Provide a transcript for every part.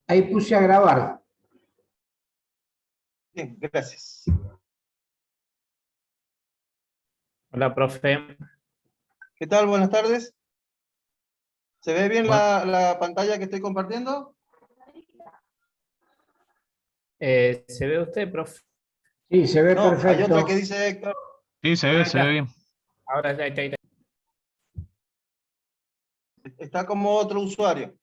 Ahí puse a grabar. Bien, gracias. Hola, profe. ¿Qué tal? Buenas tardes. ¿Se ve bien Bueno. la pantalla que estoy compartiendo? ¿Se ve usted, profe? Sí, se ve No, hay otra perfecto. que dice Héctor. Sí, se ve bien. Ahora ya está. Está como otro usuario.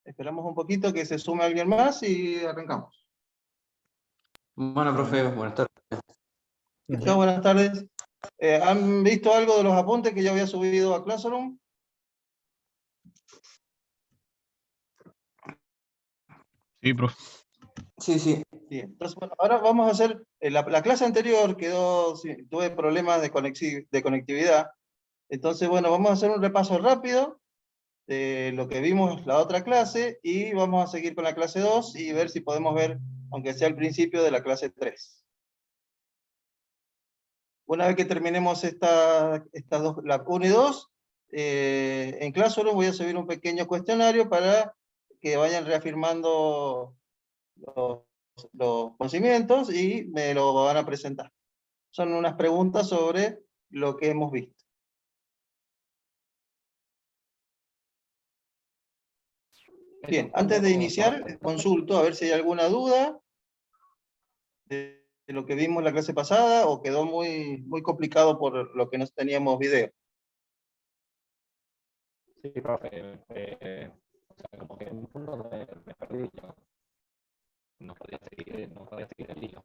Esperamos un poquito que se sume alguien más y arrancamos. Bueno, profe, buenas tardes. Chao, buenas tardes. ¿Han visto algo de los apuntes que ya había subido a Classroom? Sí, profe. Sí. Bien, entonces, bueno, ahora vamos a hacer, la clase anterior quedó, sí, tuve problemas de conectividad, entonces, bueno, vamos a hacer un repaso rápido de lo que vimos la otra clase, y vamos a seguir con la clase 2 y ver si podemos ver, aunque sea el principio de la clase 3. Una vez que terminemos estas dos, la 1 y 2, en Classroom voy a subir un pequeño cuestionario para que vayan reafirmando los conocimientos y me lo van a presentar. Son unas preguntas sobre lo que hemos visto. Bien, antes de iniciar, consulto a ver si hay alguna duda de lo que vimos la clase pasada, o quedó muy complicado por lo que no teníamos video. Sí, profe, o sea, como que en un punto me perdí yo. No podía seguir el hilo.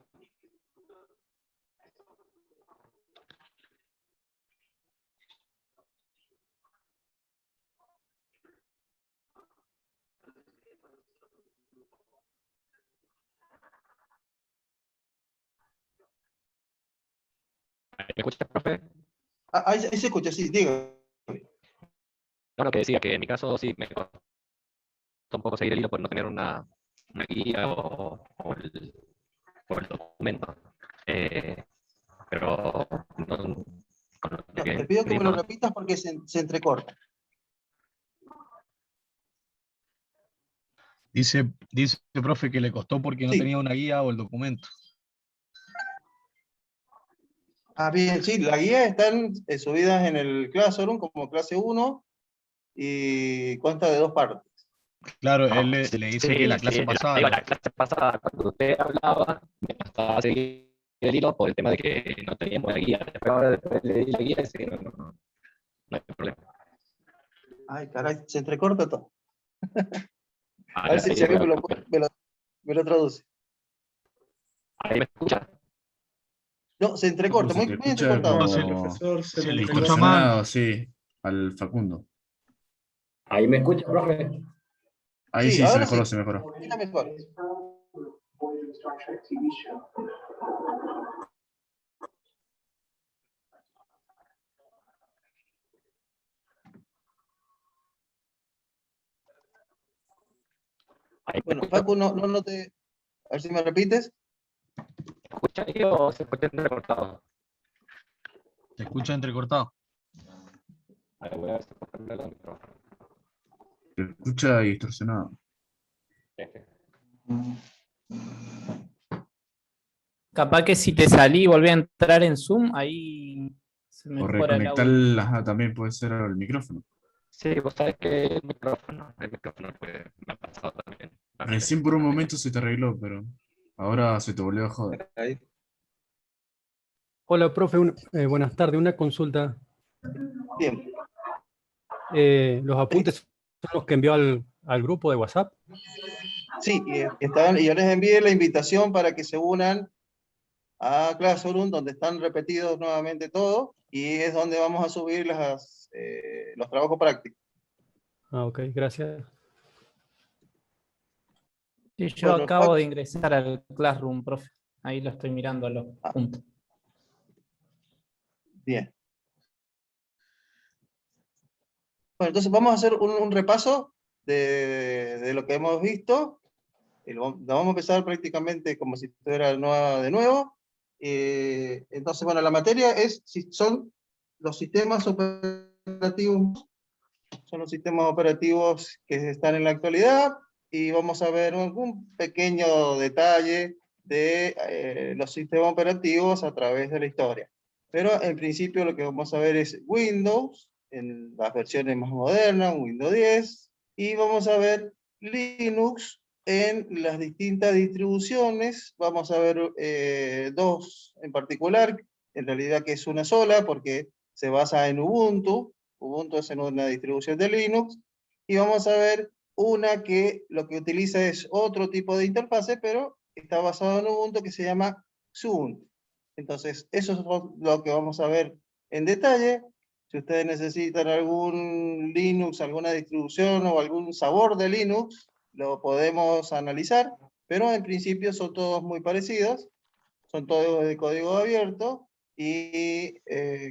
¿Me escuchas, profe? Ahí se escucha, sí, diga. No, lo que decía, que en mi caso sí me costó un poco seguir el hilo por no tener una guía o el documento. Pero no, con lo No, que te pido que me lo vimos, repitas porque se entrecorta. Dice, profe, que le costó porque no Sí. tenía una guía o el documento. Bien, sí, las guías están subidas en el Classroom como clase 1 y consta de 2 partes. Claro, él le dice que la clase pasada. la clase pasada, cuando usted hablaba, me costaba seguir el hilo por el tema de que no teníamos la guía. Pero ahora después le di la guía y sí, no hay problema. Ay, caray, se entrecorta todo. A ver Ahí, si alguien me lo traduce. ahí me escucha. No, se entrecorta, Se muy te muy escucha entrecortado. como El profesor se le escucha mal. distorsionado, sí, al Facundo. Ahí me escucha, profe. Ahí Sí, sí, se ahora mejoró, sí. se mejoró. Mira mejor. Ahí me Bueno, escucha. Facu, no te... A ver si me repites. ¿Se escucha ahí o se escucha entrecortado? Te escucha entrecortado. A ver, voy a ver si puedo cambiar el micrófono. Se escucha distorsionado. Capaz que si te salí y volví a entrar en Zoom, ahí se O mejora el reconectar audio. también puede ser al micrófono. Sí, vos sabés que el micrófono me ha pasado también. Recién por un momento se te arregló, pero ahora se te volvió a joder. Ahí. Hola, profe, buenas tardes. Una consulta. Bien. ¿Los apuntes son los que envió al grupo de WhatsApp? Sí, y yo les envié la invitación para que se unan a Classroom, donde están repetidos nuevamente todos, y es donde vamos a subir los trabajos prácticos. Ah, ok, gracias. Sí, yo Bueno, acabo de ingresar al Classroom, profe. Ahí lo estoy mirando a los Ah. puntos. Bien. Bueno, entonces vamos a hacer un repaso de lo que hemos visto. Lo vamos a empezar prácticamente como si fuera de nuevo. Entonces, bueno, la materia son los sistemas operativos, son los sistemas operativos que están en la actualidad, y vamos a ver un pequeño detalle de los sistemas operativos a través de la historia. Pero en principio lo que vamos a ver es Windows, en las versiones más modernas, Windows 10, y vamos a ver Linux en las distintas distribuciones. Vamos a ver dos en particular, en realidad que es una sola, porque se basa en Ubuntu. Ubuntu es en una distribución de Linux, y vamos a ver una que lo que utiliza es otro tipo de interfase, pero está basado en Ubuntu, que se llama Xubuntu. Entonces, eso es lo que vamos a ver en detalle. Si ustedes necesitan algún Linux, alguna distribución o algún sabor de Linux, lo podemos analizar, pero en principio son todos muy parecidos, son todos de código abierto, y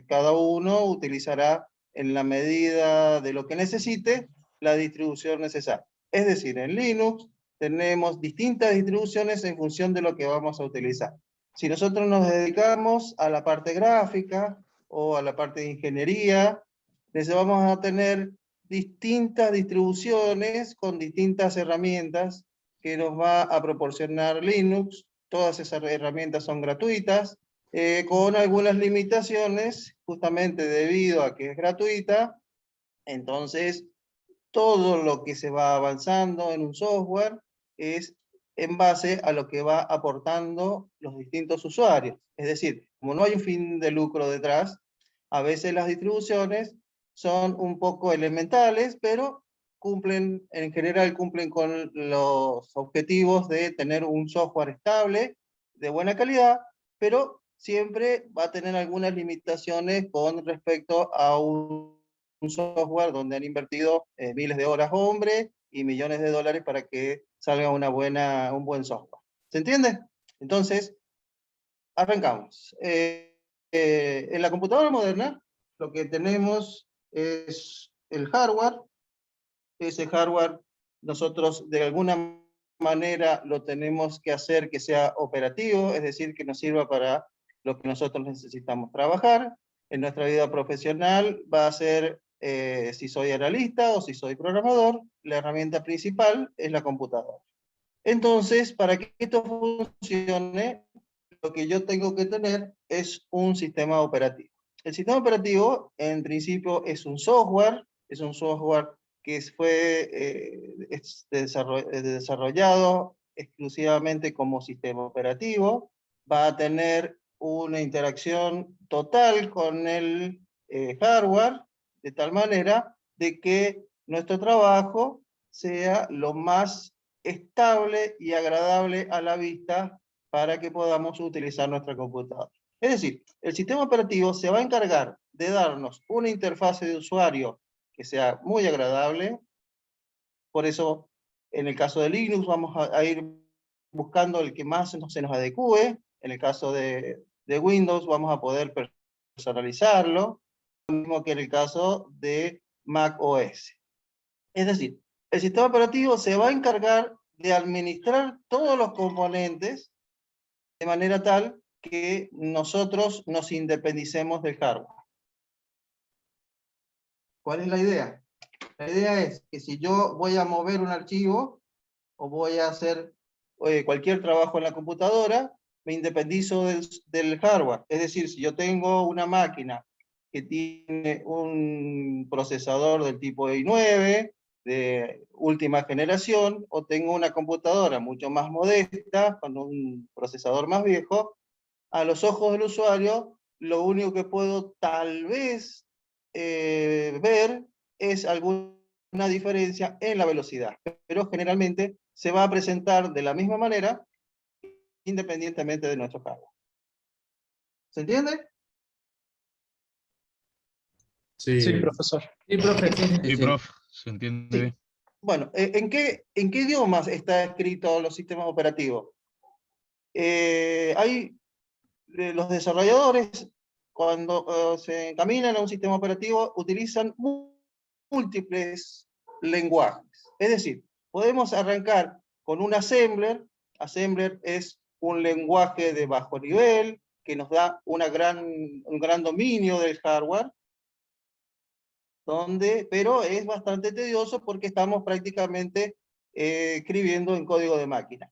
cada uno utilizará en la medida de lo que necesite la distribución necesaria. Es decir, en Linux tenemos distintas distribuciones en función de lo que vamos a utilizar. Si nosotros nos dedicamos a la parte gráfica o a la parte de ingeniería, vamos a tener distintas distribuciones con distintas herramientas que nos va a proporcionar Linux. Todas esas herramientas son gratuitas, con algunas limitaciones, justamente debido a que es gratuita. Entonces, todo lo que se va avanzando en un software es en base a lo que va aportando los distintos usuarios. Es decir, como no hay un fin de lucro detrás, a veces las distribuciones son un poco elementales, pero en general cumplen con los objetivos de tener un software estable, de buena calidad, pero siempre va a tener algunas limitaciones con respecto a un software donde han invertido miles de horas hombre y millones de dólares para que salga un buen software. ¿Se entiende? Entonces, arrancamos. En la computadora moderna, lo que tenemos es el hardware. Ese hardware nosotros de alguna manera lo tenemos que hacer que sea operativo, es decir, que nos sirva para lo que nosotros necesitamos trabajar. En nuestra vida profesional va a ser, si soy analista o si soy programador, la herramienta principal es la computadora. Entonces, para que esto funcione, lo que yo tengo que tener es un sistema operativo. El sistema operativo, en principio, es un software que fue desarrollado exclusivamente como sistema operativo. Va a tener una interacción total con el hardware, de tal manera de que nuestro trabajo sea lo más estable y agradable a la vista para que podamos utilizar nuestra computadora. Es decir, el sistema operativo se va a encargar de darnos una interfase de usuario que sea muy agradable. Por eso, en el caso de Linux, vamos a ir buscando el que más se nos adecue. En el caso de Windows, vamos a poder personalizarlo, lo mismo que en el caso de Mac OS. Es decir, el sistema operativo se va a encargar de administrar todos los componentes de manera tal que nosotros nos independicemos del hardware. ¿Cuál es la idea? La idea es que si yo voy a mover un archivo o voy a hacer cualquier trabajo en la computadora, me independizo del hardware. Es decir, si yo tengo una máquina que tiene un procesador del tipo i9, de última generación, o tengo una computadora mucho más modesta, con un procesador más viejo, a los ojos del usuario, lo único que puedo tal vez ver es alguna diferencia en la velocidad, pero generalmente se va a presentar de la misma manera, independientemente de nuestro hardware. ¿Se entiende? Sí, Sí, profesor. Sí, profe, sí. Sí, profe, se entiende Sí. bien. Bueno, ¿en qué idiomas está escrito los sistemas operativos? Los desarrolladores, cuando se encaminan a un sistema operativo, utilizan múltiples lenguajes. Es decir, podemos arrancar con un assembler. Assembler es un lenguaje de bajo nivel que nos da un gran dominio del hardware, pero es bastante tedioso porque estamos prácticamente escribiendo en código de máquina.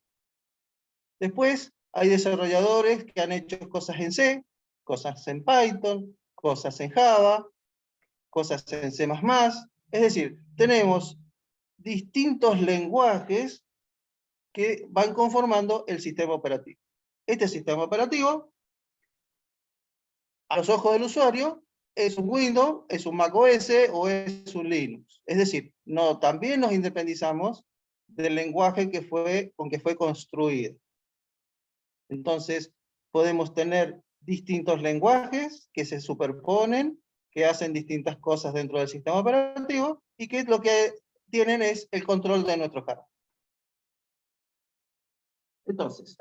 Después hay desarrolladores que han hecho cosas en C, cosas en Python, cosas en Java, cosas en C++. Es decir, tenemos distintos lenguajes que van conformando el sistema operativo. Este sistema operativo, a los ojos del usuario, es un Windows, es un Mac OS o es un Linux. Es decir, también nos independizamos del lenguaje con que fue construido. Entonces, podemos tener distintos lenguajes que se superponen, que hacen distintas cosas dentro del sistema operativo, y que lo que tienen es el control de nuestro hardware. Entonces,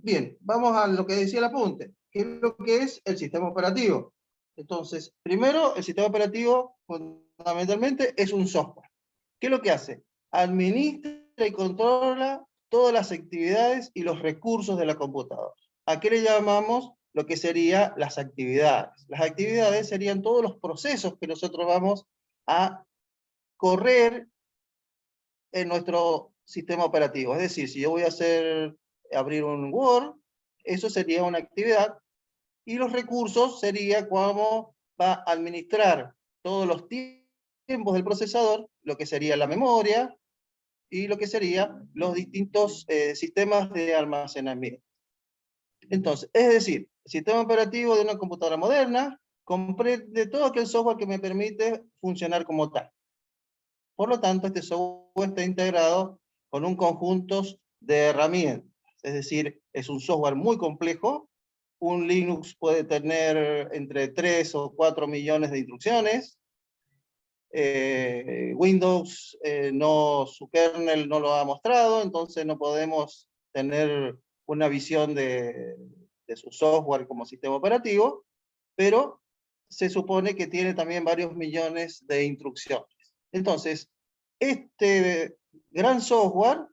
bien, vamos a lo que decía el apunte. ¿Qué es lo que es el sistema operativo? Entonces, primero, el sistema operativo fundamentalmente es un software. ¿Qué es lo que hace? Administra y controla todas las actividades y los recursos de la computadora. ¿A qué le llamamos lo que serían las actividades? Las actividades serían todos los procesos que nosotros vamos a correr en nuestro sistema operativo. Es decir, si yo voy a abrir un Word, eso sería una actividad, y los recursos sería cómo va a administrar todos los tiempos del procesador, lo que sería la memoria, y lo que serían los distintos sistemas de almacenamiento. Entonces, es decir, el sistema operativo de una computadora moderna comprende todo aquel software que me permite funcionar como tal. Por lo tanto, este software está integrado con un conjunto de herramientas. Es decir, es un software muy complejo. Un Linux puede tener entre 3 o 4 millones de instrucciones. Windows, su kernel no lo ha mostrado, entonces no podemos tener una visión de su software como sistema operativo, pero se supone que tiene también varios millones de instrucciones. Entonces, este gran software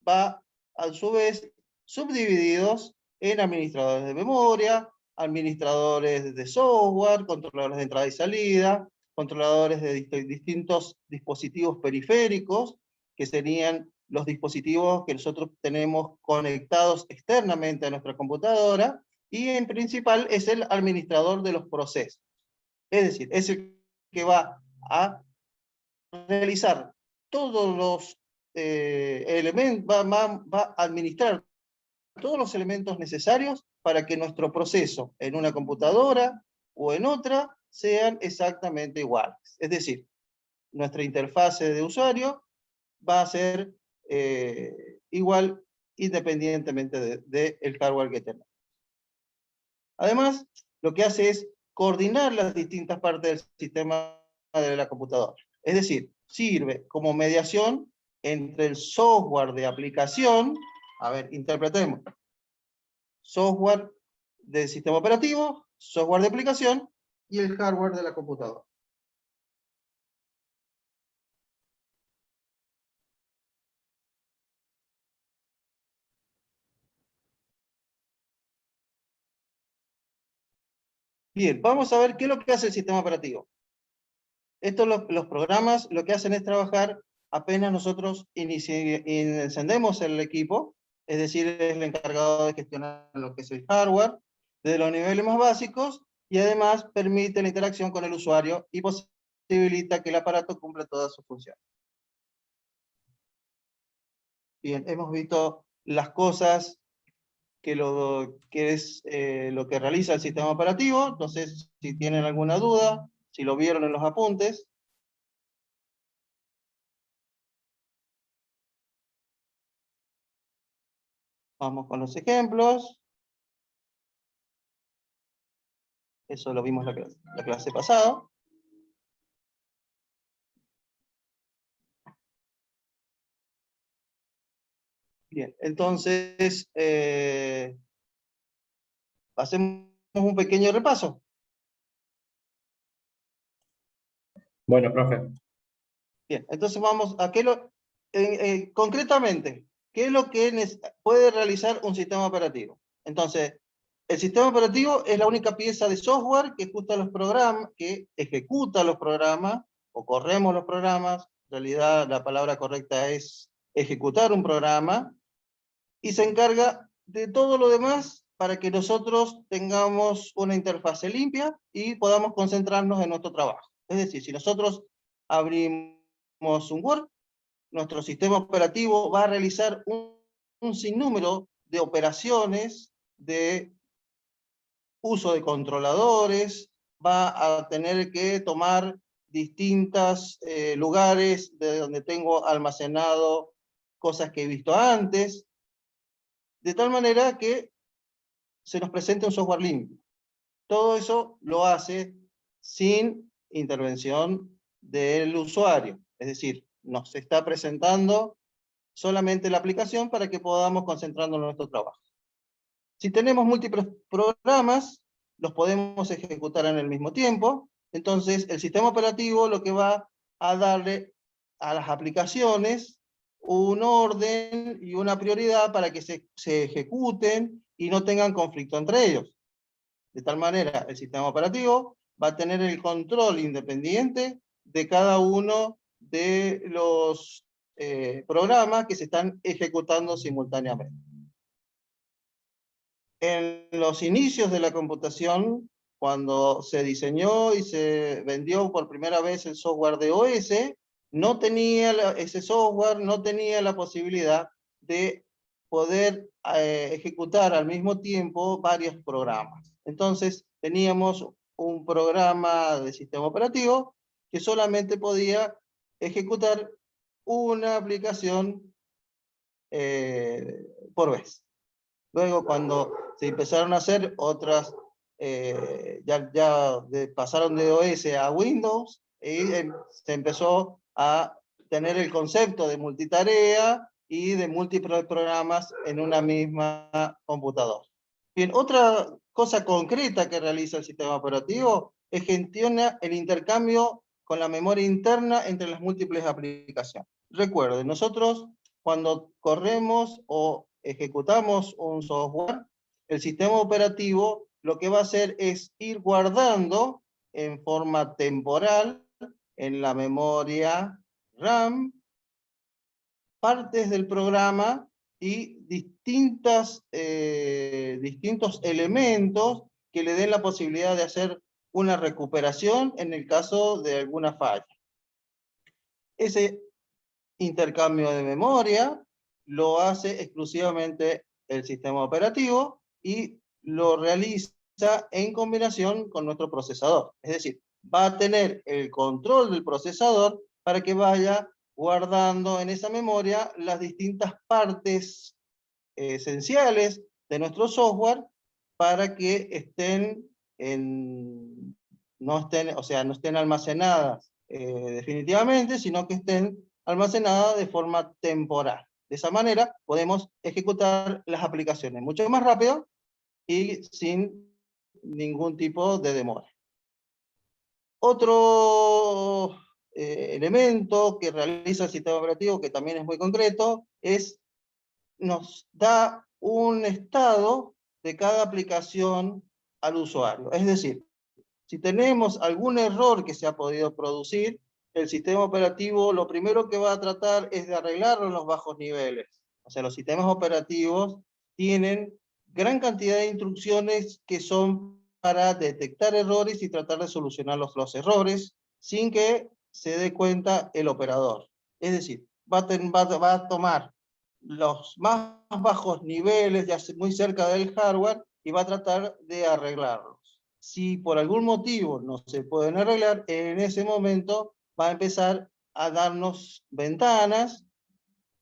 va, a su vez, subdivididos en administradores de memoria, administradores de software, controladores de entrada y salida, controladores de distintos dispositivos periféricos, que serían los dispositivos que nosotros tenemos conectados externamente a nuestra computadora, y en principal es el administrador de los procesos. Es decir, es el que va a realizar todos los elementos, va a administrar todos los elementos necesarios para que nuestro proceso en una computadora o en otra sean exactamente iguales. Es decir, nuestra interfase de usuario va a ser igual independientemente del hardware que tenemos. Además, lo que hace es coordinar las distintas partes del sistema de la computadora. Es decir, sirve como mediación entre el software de aplicación, a ver, interpretemos, software del sistema operativo, software de aplicación y el hardware de la computadora. Bien, vamos a ver qué es lo que hace el sistema operativo. Los programas lo que hacen es trabajar apenas nosotros encendemos el equipo, es decir, es el encargado de gestionar lo que es el hardware, desde los niveles más básicos, y además permite la interacción con el usuario y posibilita que el aparato cumpla todas sus funciones. Bien, hemos visto las cosas que es lo que realiza el sistema operativo. No sé si tienen alguna duda, si lo vieron en los apuntes. Vamos con los ejemplos. Eso lo vimos la clase pasada. Bien, entonces, hacemos un pequeño repaso. Bueno, profe. Bien, entonces vamos a concretamente, ¿qué es lo que puede realizar un sistema operativo? Entonces, el sistema operativo es la única pieza de software que ejecuta los programas, o corremos los programas. En realidad, la palabra correcta es ejecutar un programa, y se encarga de todo lo demás para que nosotros tengamos una interfase limpia y podamos concentrarnos en nuestro trabajo. Es decir, si nosotros abrimos un Word, nuestro sistema operativo va a realizar un sinnúmero de operaciones, de uso de controladores, va a tener que tomar distintos lugares de donde tengo almacenado cosas que he visto antes, de tal manera que se nos presente un software limpio. Todo eso lo hace sin intervención del usuario. Es decir, nos está presentando solamente la aplicación para que podamos concentrarnos en nuestro trabajo. Si tenemos múltiples programas, los podemos ejecutar en el mismo tiempo. Entonces, el sistema operativo lo que va a darle a las aplicaciones un orden y una prioridad para que se ejecuten y no tengan conflicto entre ellos. De tal manera, el sistema operativo va a tener el control independiente de cada uno de los programas que se están ejecutando simultáneamente. En los inicios de la computación, cuando se diseñó y se vendió por primera vez el software de OS, ese software no tenía la posibilidad de poder ejecutar al mismo tiempo varios programas. Entonces teníamos un programa de sistema operativo que solamente podía ejecutar una aplicación por vez. Luego, cuando se empezaron a hacer otras, pasaron de OS a Windows, y se empezó a tener el concepto de multitarea y de múltiples programas en una misma computadora. Bien, otra cosa concreta que realiza el sistema operativo es que gestiona el intercambio con la memoria interna entre las múltiples aplicaciones. Recuerden, nosotros cuando corremos o ejecutamos un software, el sistema operativo lo que va a hacer es ir guardando en forma temporal en la memoria RAM partes del programa y distintos elementos que le den la posibilidad de hacer una recuperación en el caso de alguna falla. Ese intercambio de memoria lo hace exclusivamente el sistema operativo y lo realiza en combinación con nuestro procesador. Es decir, va a tener el control del procesador para que vaya guardando en esa memoria las distintas partes esenciales de nuestro software para que no estén almacenadas definitivamente, sino que estén almacenadas de forma temporal. De esa manera podemos ejecutar las aplicaciones mucho más rápido y sin ningún tipo de demora. Otro elemento que realiza el sistema operativo, que también es muy concreto, nos da un estado de cada aplicación al usuario. Es decir, si tenemos algún error que se ha podido producir, el sistema operativo lo primero que va a tratar es de arreglarlo en los bajos niveles. O sea, los sistemas operativos tienen gran cantidad de instrucciones que son para detectar errores y tratar de solucionar los errores sin que se dé cuenta el operador. Es decir, va a tomar los más bajos niveles, ya muy cerca del hardware, y va a tratar de arreglarlos. Si por algún motivo no se pueden arreglar, en ese momento va a empezar a darnos ventanas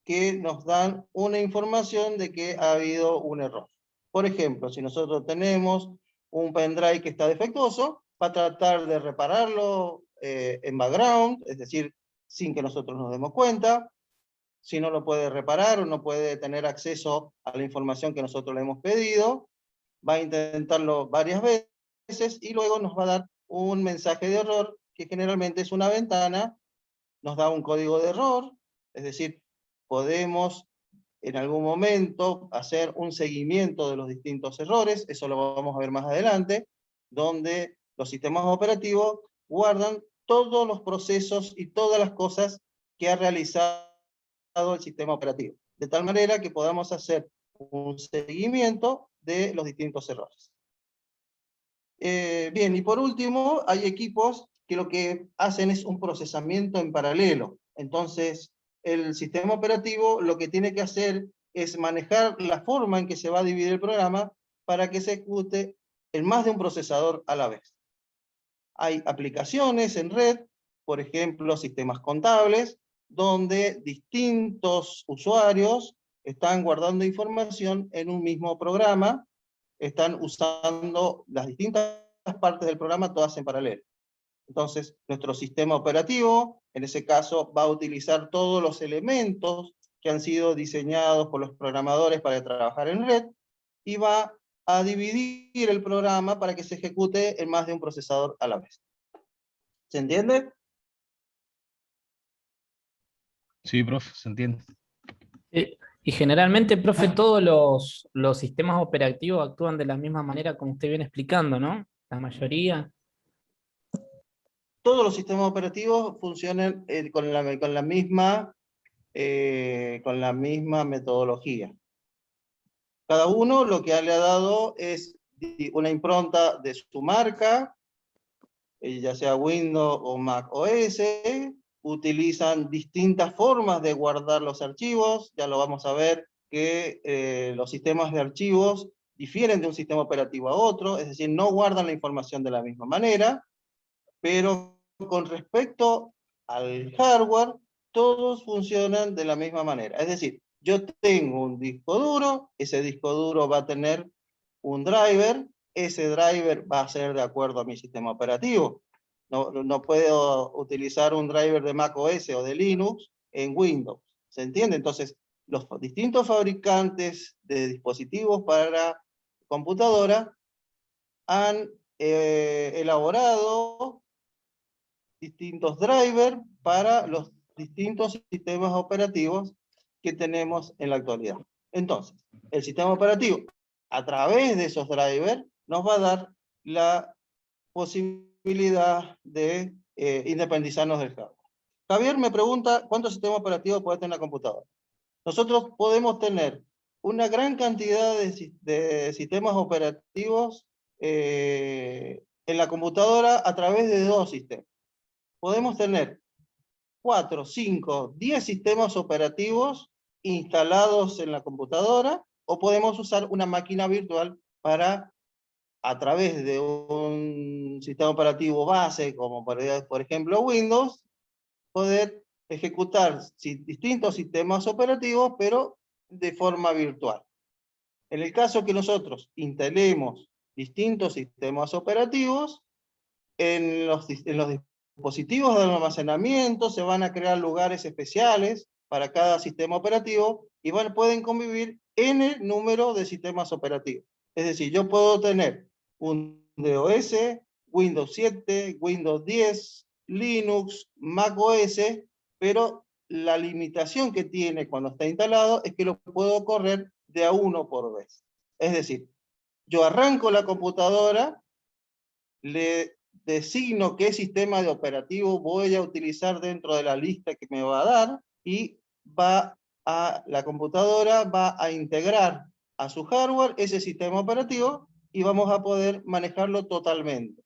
que nos dan una información de que ha habido un error. Por ejemplo, si nosotros tenemos un pendrive que está defectuoso, va a tratar de repararlo en background, es decir, sin que nosotros nos demos cuenta. si no lo puede reparar o no puede tener acceso a la información que nosotros le hemos pedido, va a intentarlo varias veces y luego nos va a dar un mensaje de error, que generalmente es una ventana, nos da un código de error, es decir, podemos en algún momento hacer un seguimiento de los distintos errores, eso lo vamos a ver más adelante, donde los sistemas operativos guardan todos los procesos y todas las cosas que ha realizado el sistema operativo, de tal manera que podamos hacer un seguimiento de los distintos errores. Bien, y por último, hay equipos que lo que hacen es un procesamiento en paralelo. Entonces, el sistema operativo lo que tiene que hacer es manejar la forma en que se va a dividir el programa para que se ejecute en más de un procesador a la vez. Hay aplicaciones en red, por ejemplo, sistemas contables, donde distintos usuarios están guardando información en un mismo programa, están usando las distintas partes del programa todas en paralelo. Entonces, nuestro sistema operativo, en ese caso, va a utilizar todos los elementos que han sido diseñados por los programadores para trabajar en red, y va a dividir el programa para que se ejecute en más de un procesador a la vez. ¿Se entiende? Sí, profe, se entiende. Y generalmente, profe, todos los sistemas operativos actúan de la misma manera como usted viene explicando, ¿no? La mayoría. Todos los sistemas operativos funcionan con la misma metodología. Cada uno lo que le ha dado es una impronta de su marca, ya sea Windows o Mac OS, utilizan distintas formas de guardar los archivos, ya lo vamos a ver que los sistemas de archivos difieren de un sistema operativo a otro, es decir, no guardan la información de la misma manera, pero con respecto al hardware, todos funcionan de la misma manera. Es decir, yo tengo un disco duro, ese disco duro va a tener un driver, ese driver va a ser de acuerdo a mi sistema operativo. No puedo utilizar un driver de Mac OS o de Linux en Windows. ¿Se entiende? Entonces, los distintos fabricantes de dispositivos para computadora han elaborado distintos drivers para los distintos sistemas operativos que tenemos en la actualidad. Entonces, el sistema operativo, a través de esos drivers, nos va a dar la posibilidad de independizarnos del hardware. Javier me pregunta cuántos sistemas operativos puede tener la computadora. Nosotros podemos tener una gran cantidad de sistemas operativos en la computadora a través de dos sistemas. Podemos tener 4, 5, 10 sistemas operativos instalados en la computadora, o podemos usar una máquina virtual para, a través de un sistema operativo base, como por ejemplo Windows, poder ejecutar distintos sistemas operativos, pero de forma virtual. En el caso que nosotros instalemos distintos sistemas operativos, en los dispositivos de almacenamiento se van a crear lugares especiales para cada sistema operativo y pueden convivir n número de sistemas operativos. Es decir, yo puedo tener un DOS, Windows 7, Windows 10, Linux, Mac OS, pero la limitación que tiene cuando está instalado es que lo puedo correr de a uno por vez. Es decir, yo arranco la computadora, le designo qué sistema de operativo voy a utilizar dentro de la lista que me va a dar, y la computadora va a integrar a su hardware ese sistema operativo y vamos a poder manejarlo totalmente.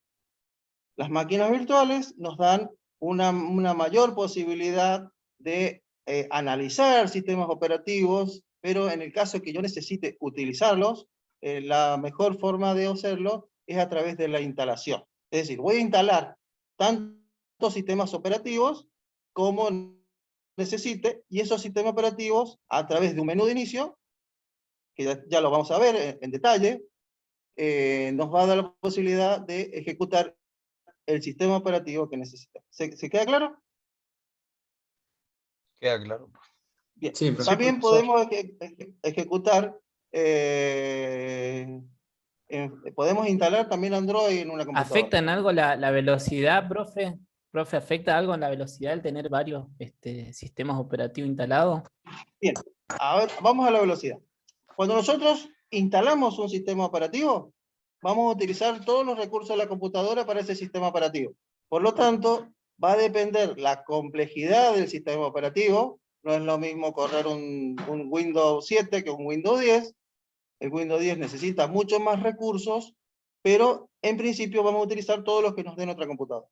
Las máquinas virtuales nos dan una mayor posibilidad de analizar sistemas operativos, pero en el caso que yo necesite utilizarlos, la mejor forma de hacerlo es a través de la instalación. Es decir, voy a instalar tantos sistemas operativos como necesite, y esos sistemas operativos, a través de un menú de inicio, que ya lo vamos a ver en detalle, nos va a dar la posibilidad de ejecutar el sistema operativo que necesita. ¿Se queda claro? Queda claro. Bien. Sí, profe. También podemos ejecutar, podemos instalar también Android en una computadora. ¿Afecta en algo la velocidad, profe? ¿Profe, afecta algo en la velocidad el tener varios sistemas operativos instalados? Bien, a ver, vamos a la velocidad. Cuando nosotros instalamos un sistema operativo, vamos a utilizar todos los recursos de la computadora para ese sistema operativo. Por lo tanto, va a depender la complejidad del sistema operativo. No es lo mismo correr un Windows 7 que un Windows 10. El Windows 10 necesita muchos más recursos, pero en principio vamos a utilizar todos los que nos dé nuestra computadora.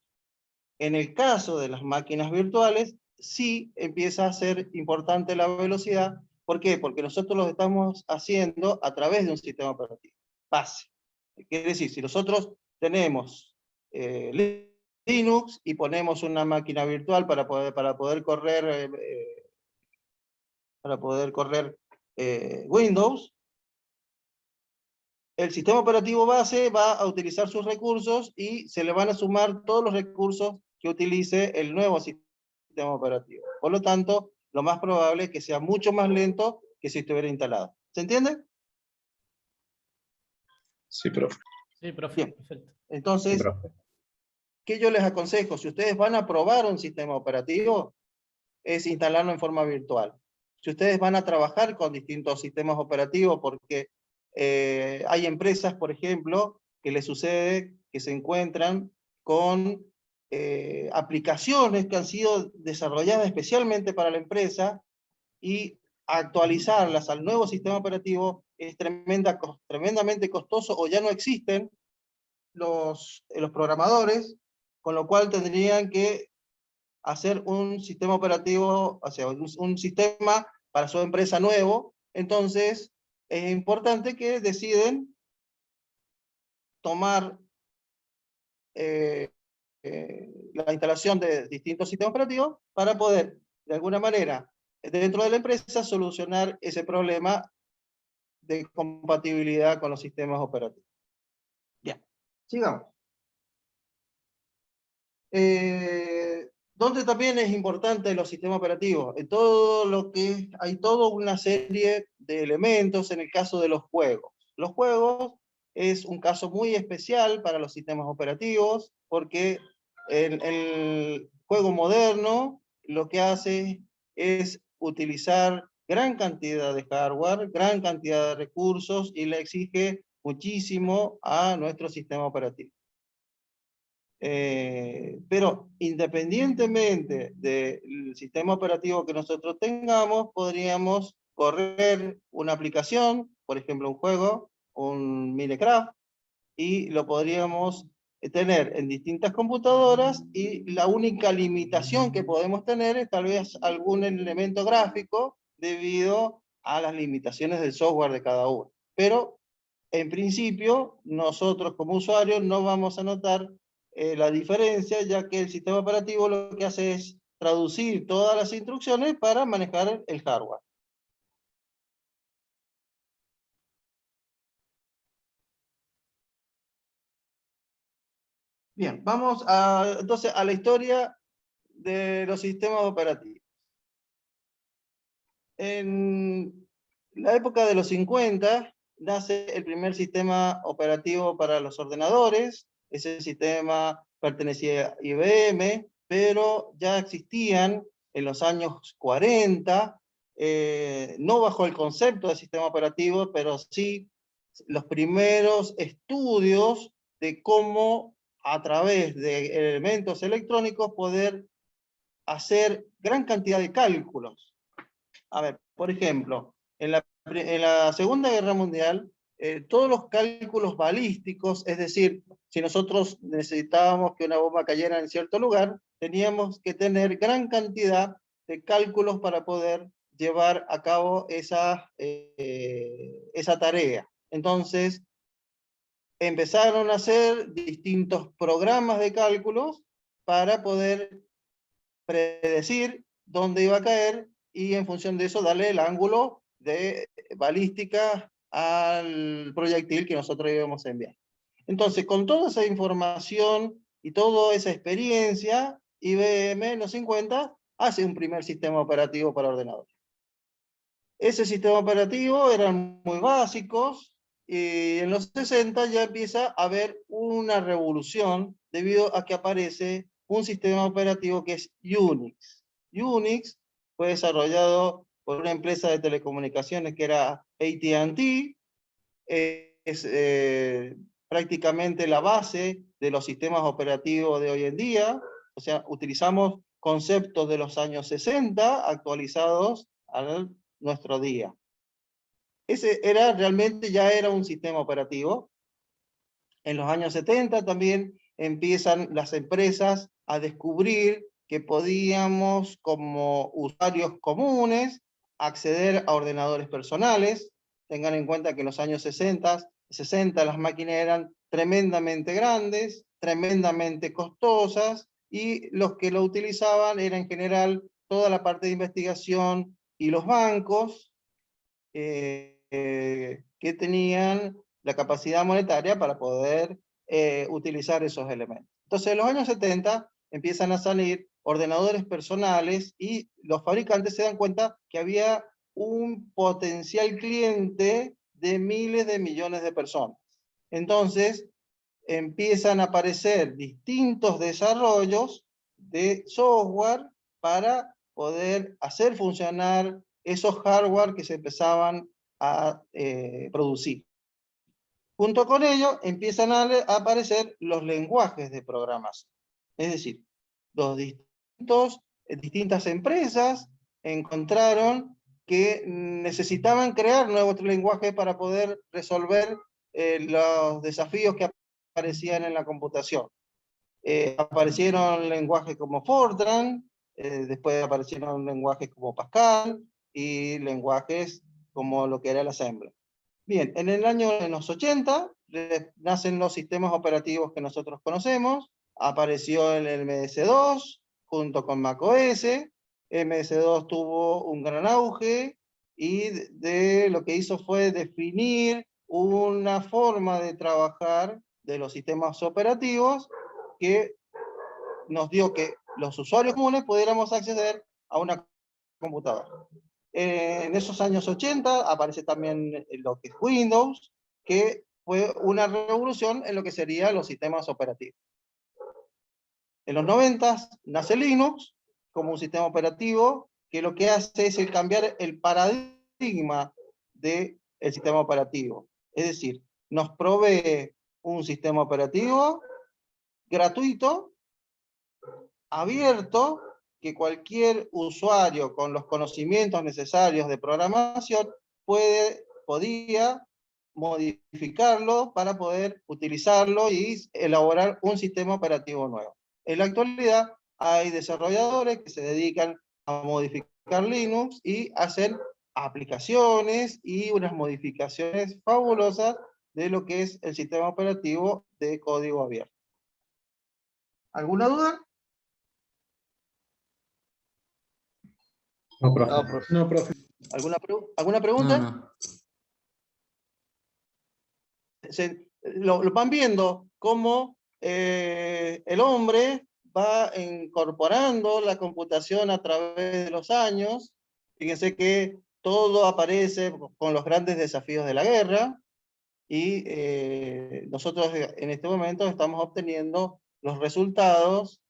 En el caso de las máquinas virtuales, sí empieza a ser importante la velocidad. ¿Por qué? Porque nosotros lo estamos haciendo a través de un sistema operativo base. Quiere decir, si nosotros tenemos Linux y ponemos una máquina virtual para poder correr Windows, el sistema operativo base va a utilizar sus recursos y se le van a sumar todos los recursos que utilice el nuevo sistema operativo. Por lo tanto, lo más probable es que sea mucho más lento que si estuviera instalado. ¿Se entiende? Sí, profe. Sí, profe, Bien. perfecto. Entonces, Sí, profe. ¿qué yo les aconsejo? Si ustedes van a probar un sistema operativo, es instalarlo en forma virtual. Si ustedes van a trabajar con distintos sistemas operativos, porque hay empresas, por ejemplo, que les sucede que se encuentran con aplicaciones que han sido desarrolladas especialmente para la empresa, y actualizarlas al nuevo sistema operativo es tremendamente costoso, o ya no existen los programadores, con lo cual tendrían que hacer un sistema operativo, o sea, un sistema para su empresa nuevo. Entonces, es importante que deciden tomar la instalación de distintos sistemas operativos para poder, de alguna manera, dentro de la empresa, solucionar ese problema de compatibilidad con los sistemas operativos. Bien, sigamos. Donde también es importante los sistemas operativos, en todo lo que hay toda una serie de elementos en el caso de los juegos. Los juegos es un caso muy especial para los sistemas operativos, porque el juego moderno lo que hace es utilizar gran cantidad de hardware, gran cantidad de recursos, y le exige muchísimo a nuestro sistema operativo. Pero independientemente del sistema operativo que nosotros tengamos, podríamos correr una aplicación, por ejemplo un juego, un Minecraft, y lo podríamos tener en distintas computadoras, y la única limitación que podemos tener es tal vez algún elemento gráfico debido a las limitaciones del software de cada uno. Pero en principio, nosotros como usuarios no vamos a notar la diferencia, ya que el sistema operativo lo que hace es traducir todas las instrucciones para manejar el hardware. Bien, vamos entonces a la historia de los sistemas operativos. En la época de los 50, nace el primer sistema operativo para los ordenadores. Ese sistema pertenecía a IBM, pero ya existían en los años 40, no bajo el concepto de sistema operativo, pero sí los primeros estudios de cómo a través de elementos electrónicos poder hacer gran cantidad de cálculos. A ver, por ejemplo, en la Segunda Guerra Mundial, todos los cálculos balísticos, es decir, si nosotros necesitábamos que una bomba cayera en cierto lugar, teníamos que tener gran cantidad de cálculos para poder llevar a cabo esa tarea. Entonces, empezaron a hacer distintos programas de cálculos para poder predecir dónde iba a caer, y en función de eso darle el ángulo de balística al proyectil que nosotros íbamos a enviar. Entonces, con toda esa información y toda esa experiencia, IBM en los 50 hace un primer sistema operativo para ordenadores. Ese sistema operativo eran muy básicos, y en los 60 ya empieza a haber una revolución debido a que aparece un sistema operativo que es Unix. Unix fue desarrollado por una empresa de telecomunicaciones que era AT&T, es prácticamente la base de los sistemas operativos de hoy en día. O sea, utilizamos conceptos de los años 60 actualizados a nuestro día. Ese era realmente, ya era un sistema operativo. En los años 70 también empiezan las empresas a descubrir que podíamos, como usuarios comunes, acceder a ordenadores personales. Tengan en cuenta que en los años 60 las máquinas eran tremendamente grandes, tremendamente costosas, y los que lo utilizaban era en general toda la parte de investigación y los bancos que tenían la capacidad monetaria para poder utilizar esos elementos. Entonces, en los años 70 empiezan a salir ordenadores personales y los fabricantes se dan cuenta que había un potencial cliente de miles de millones de personas. Entonces, empiezan a aparecer distintos desarrollos de software para poder hacer funcionar esos hardware que se empezaban a producir. Junto con ello, empiezan a aparecer los lenguajes de programación. Es decir, distintas empresas encontraron que necesitaban crear nuevos lenguajes para poder resolver los desafíos que aparecían en la computación. Aparecieron lenguajes como Fortran, después aparecieron lenguajes como Pascal y lenguajes como lo que era el Assembly. Bien, en los 80 nacen los sistemas operativos que nosotros conocemos. Apareció el MS-2 junto con macOS. MS-2 tuvo un gran auge y lo que hizo fue definir una forma de trabajar de los sistemas operativos que nos dio que los usuarios comunes pudiéramos acceder a una computadora. En esos años 80 aparece también lo que es Windows, que fue una revolución en lo que serían los sistemas operativos. En los 90 nace Linux como un sistema operativo que lo que hace es cambiar el paradigma del sistema operativo. Es decir, nos provee un sistema operativo gratuito, abierto, que cualquier usuario con los conocimientos necesarios de programación podía modificarlo para poder utilizarlo y elaborar un sistema operativo nuevo. En la actualidad hay desarrolladores que se dedican a modificar Linux y hacer aplicaciones y unas modificaciones fabulosas de lo que es el sistema operativo de código abierto. ¿Alguna duda? No, profe. No, profe. ¿Alguna pregunta? No. Lo van viendo cómo el hombre va incorporando la computación a través de los años. Fíjense que todo aparece con los grandes desafíos de la guerra, y nosotros en este momento estamos obteniendo los resultados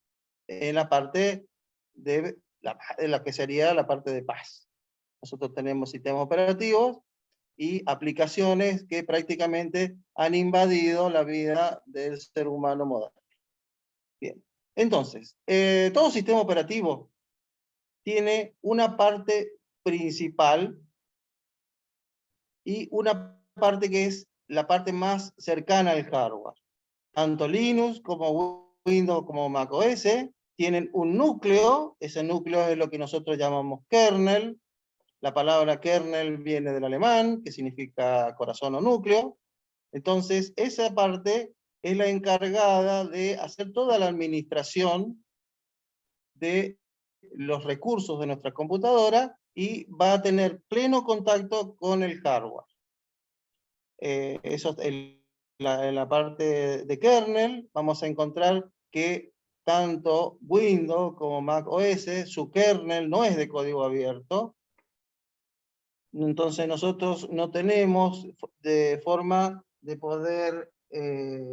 en la parte de la que sería la parte de paz. Nosotros tenemos sistemas operativos y aplicaciones que prácticamente han invadido la vida del ser humano moderno. Bien, entonces, todo sistema operativo tiene una parte principal y una parte que es la parte más cercana al hardware. Tanto Linux como Windows como macOS tienen un núcleo. Ese núcleo es lo que nosotros llamamos kernel. La palabra kernel viene del alemán, que significa corazón o núcleo. Entonces, esa parte es la encargada de hacer toda la administración de los recursos de nuestra computadora y va a tener pleno contacto con el hardware. Eso en la parte de kernel vamos a encontrar que tanto Windows como Mac OS, su kernel no es de código abierto, Entonces nosotros no tenemos de forma de poder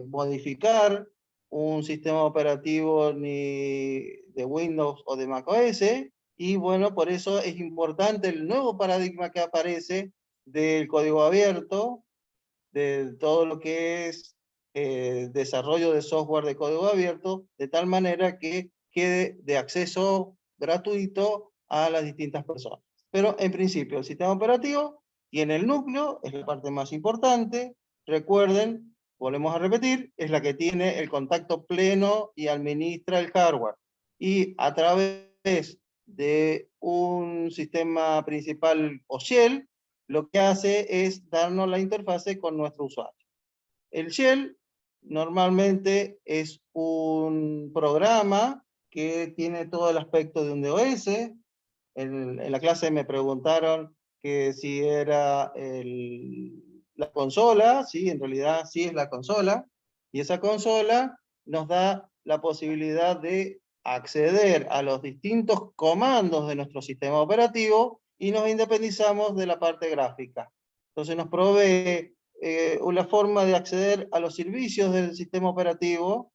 modificar un sistema operativo ni de Windows o de macOS, y bueno, por eso es importante el nuevo paradigma que aparece del código abierto, de todo lo que es desarrollo de software de código abierto, de tal manera que quede de acceso gratuito a las distintas personas. Pero en principio el sistema operativo tiene el núcleo, es la parte más importante. Recuerden, volvemos a repetir, es la que tiene el contacto pleno y administra el hardware. Y a través de un sistema principal o shell, lo que hace es darnos la interfase con nuestro usuario. El shell normalmente es un programa que tiene todo el aspecto de un DOS. En la clase me preguntaron que si era la consola. Sí, en realidad sí es la consola, y esa consola nos da la posibilidad de acceder a los distintos comandos de nuestro sistema operativo y nos independizamos de la parte gráfica. Entonces nos provee una forma de acceder a los servicios del sistema operativo,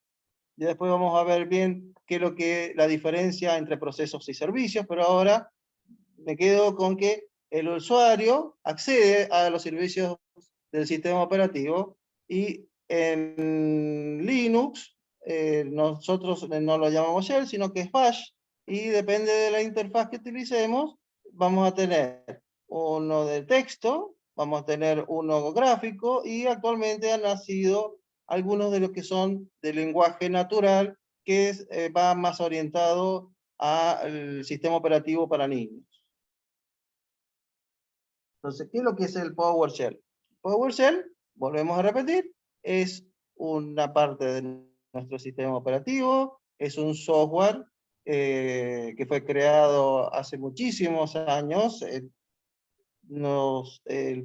y después vamos a ver bien qué es lo que la diferencia entre procesos y servicios, pero ahora me quedo con que el usuario accede a los servicios del sistema operativo, y en Linux nosotros no lo llamamos shell, sino que es bash, y depende de la interfaz que utilicemos, vamos a tener uno de texto, vamos a tener uno gráfico, y actualmente han nacido algunos de los que son de lenguaje natural, que va más orientado al sistema operativo para niños. Entonces, ¿qué es lo que es el PowerShell? PowerShell, volvemos a repetir, es una parte de nuestro sistema operativo, es un software que fue creado hace muchísimos años. El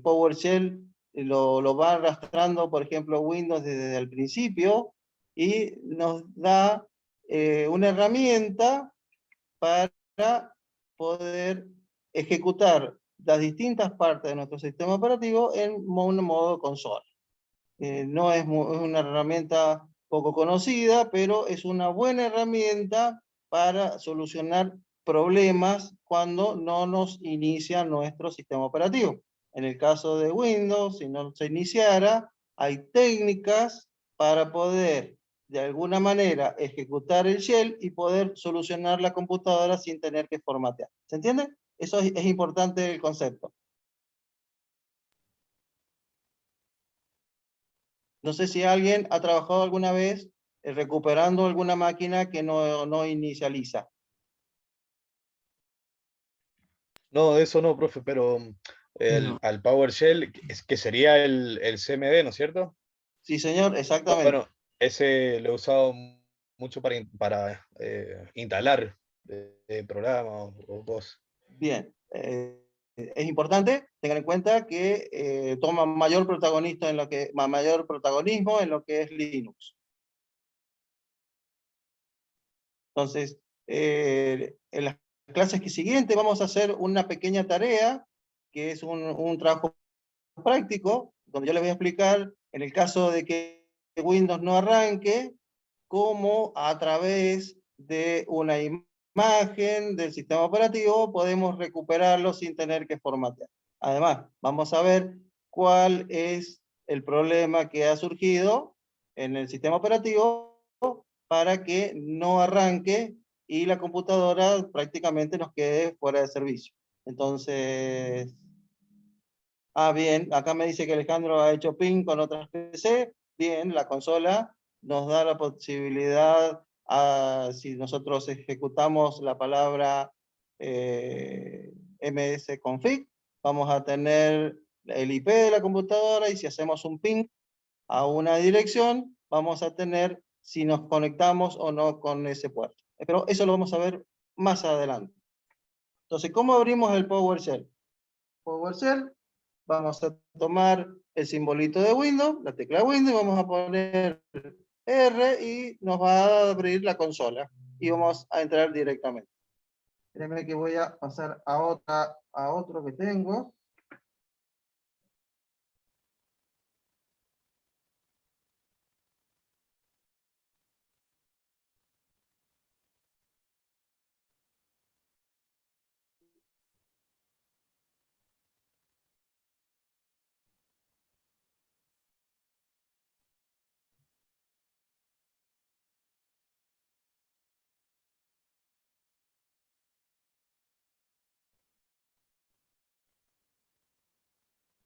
PowerShell lo va arrastrando, por ejemplo, Windows desde el principio, y nos da una herramienta para poder ejecutar las distintas partes de nuestro sistema operativo en un modo consola. No es una herramienta poco conocida, pero es una buena herramienta para solucionar problemas cuando no nos inicia nuestro sistema operativo. En el caso de Windows, si no se iniciara, hay técnicas para poder de alguna manera ejecutar el shell y poder solucionar la computadora sin tener que formatear. ¿Se entiende? Eso es importante el concepto. No sé si alguien ha trabajado alguna vez recuperando alguna máquina que no inicializa. No, de eso no, profe, pero No. al PowerShell, que sería el CMD, ¿no es cierto? Sí, señor, exactamente. Bueno, ese lo he usado mucho para instalar programas o cosas. Bien. Es importante, tengan en cuenta que toma mayor protagonismo en lo que es Linux. Entonces, en las clases siguientes vamos a hacer una pequeña tarea, que es un trabajo práctico, donde yo les voy a explicar, en el caso de que Windows no arranque, cómo a través de una imagen del sistema operativo podemos recuperarlo sin tener que formatear. Además, vamos a ver cuál es el problema que ha surgido en el sistema operativo para que no arranque y la computadora prácticamente nos quede fuera de servicio. Entonces, bien, acá me dice que Alejandro ha hecho ping con otras PC. Bien, la consola nos da la posibilidad, si nosotros ejecutamos la palabra msconfig, vamos a tener el IP de la computadora, y si hacemos un ping a una dirección, vamos a tener si nos conectamos o no con ese puerto. Pero eso lo vamos a ver más adelante. Entonces, ¿cómo abrimos el PowerShell? PowerShell, vamos a tomar el simbolito de Windows, la tecla Windows, y vamos a poner R, y nos va a abrir la consola, y vamos a entrar directamente. Espérenme que voy a pasar a otro que tengo.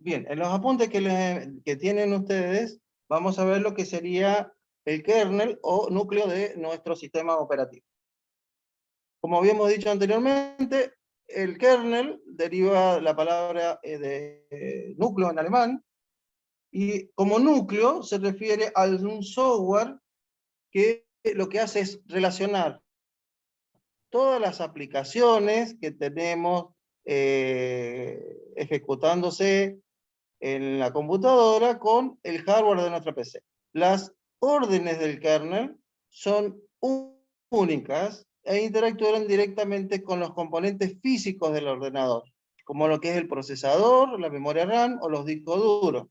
Bien, en los apuntes que tienen ustedes, vamos a ver lo que sería el kernel o núcleo de nuestro sistema operativo. Como habíamos dicho anteriormente, el kernel deriva la palabra de núcleo en alemán, y como núcleo se refiere a un software que lo que hace es relacionar todas las aplicaciones que tenemos ejecutándose en la computadora con el hardware de nuestra PC. Las órdenes del kernel son únicas e interactúan directamente con los componentes físicos del ordenador, como lo que es el procesador, la memoria RAM o los discos duros,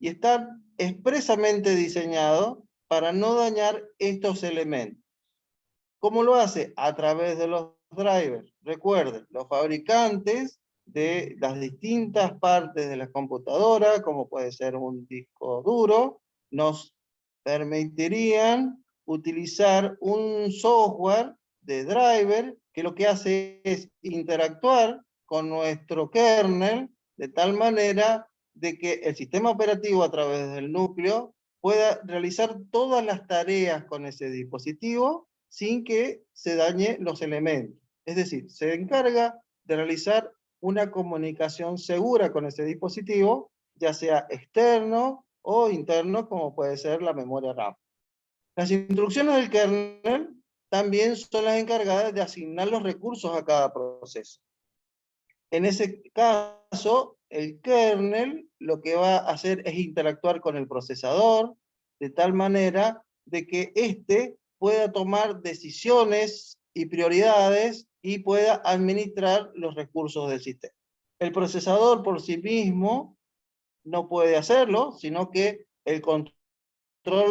y están expresamente diseñados para no dañar estos elementos. ¿Cómo lo hace? A través de los drivers. Recuerden, los fabricantes de las distintas partes de la computadora, como puede ser un disco duro, nos permitirían utilizar un software de driver que lo que hace es interactuar con nuestro kernel de tal manera de que el sistema operativo a través del núcleo pueda realizar todas las tareas con ese dispositivo sin que se dañe los elementos. Es decir, se encarga de realizar una comunicación segura con ese dispositivo, ya sea externo o interno, como puede ser la memoria RAM. Las instrucciones del kernel también son las encargadas de asignar los recursos a cada proceso. En ese caso, el kernel lo que va a hacer es interactuar con el procesador, de tal manera de que éste pueda tomar decisiones y prioridades y pueda administrar los recursos del sistema. El procesador por sí mismo no puede hacerlo, sino que el control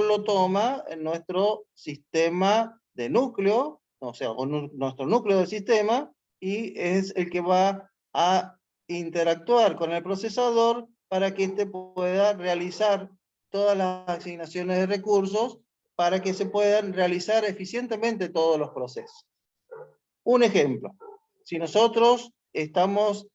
lo toma en nuestro sistema de núcleo, o sea, nuestro núcleo del sistema, y es el que va a interactuar con el procesador para que éste pueda realizar todas las asignaciones de recursos para que se puedan realizar eficientemente todos los procesos. Un ejemplo, si nosotros estamos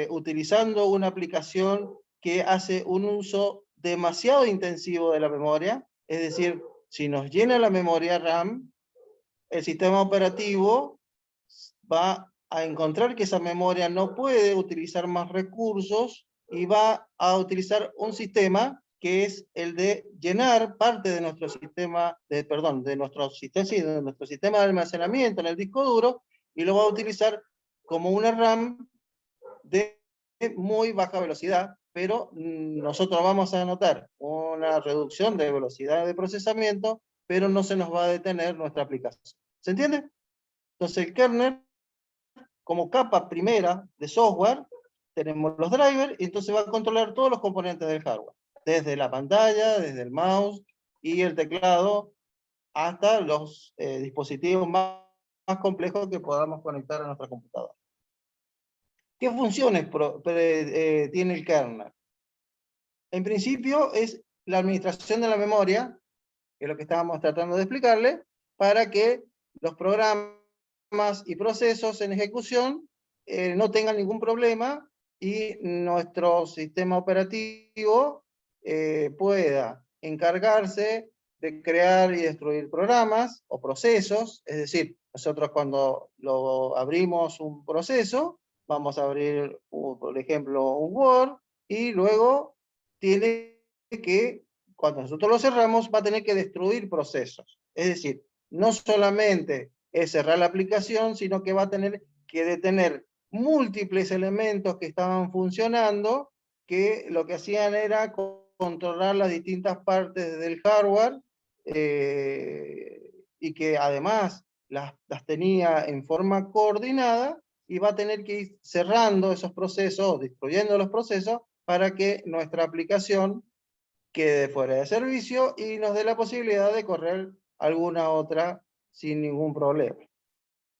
utilizando una aplicación que hace un uso demasiado intensivo de la memoria, es decir, si nos llena la memoria RAM, el sistema operativo va a encontrar que esa memoria no puede utilizar más recursos y va a utilizar un sistema que es el de llenar parte de nuestro sistema, de nuestro sistema de almacenamiento en el disco duro, y lo va a utilizar como una RAM de muy baja velocidad, pero nosotros vamos a notar una reducción de velocidad de procesamiento, pero no se nos va a detener nuestra aplicación. ¿Se entiende? Entonces el kernel, como capa primera de software, tenemos los drivers, y entonces va a controlar todos los componentes del hardware, desde la pantalla, desde el mouse y el teclado, hasta los dispositivos más complejos que podamos conectar a nuestra computadora. ¿Qué funciones tiene el kernel? En principio es la administración de la memoria, que es lo que estábamos tratando de explicarle, para que los programas y procesos en ejecución no tengan ningún problema y nuestro sistema operativo pueda encargarse de crear y destruir programas o procesos. Es decir, nosotros cuando abrimos un proceso, vamos a abrir, por ejemplo, un Word, y luego tiene que, cuando nosotros lo cerramos, va a tener que destruir procesos. Es decir, no solamente es cerrar la aplicación, sino que va a tener que detener múltiples elementos que estaban funcionando, que lo que hacían era controlar las distintas partes del hardware, y que además las tenía en forma coordinada, y va a tener que ir cerrando esos procesos, destruyendo los procesos, para que nuestra aplicación quede fuera de servicio y nos dé la posibilidad de correr alguna otra sin ningún problema.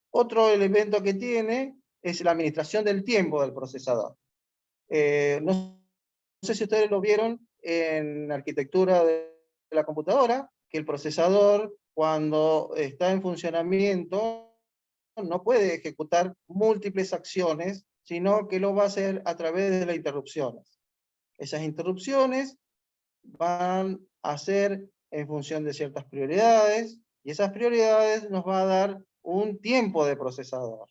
Otro elemento que tiene es la administración del tiempo del procesador. No sé si ustedes lo vieron en la arquitectura de la computadora, que el procesador, cuando está en funcionamiento, no puede ejecutar múltiples acciones, sino que lo va a hacer a través de las interrupciones. Esas interrupciones van a ser en función de ciertas prioridades, y esas prioridades nos va a dar un tiempo de procesador.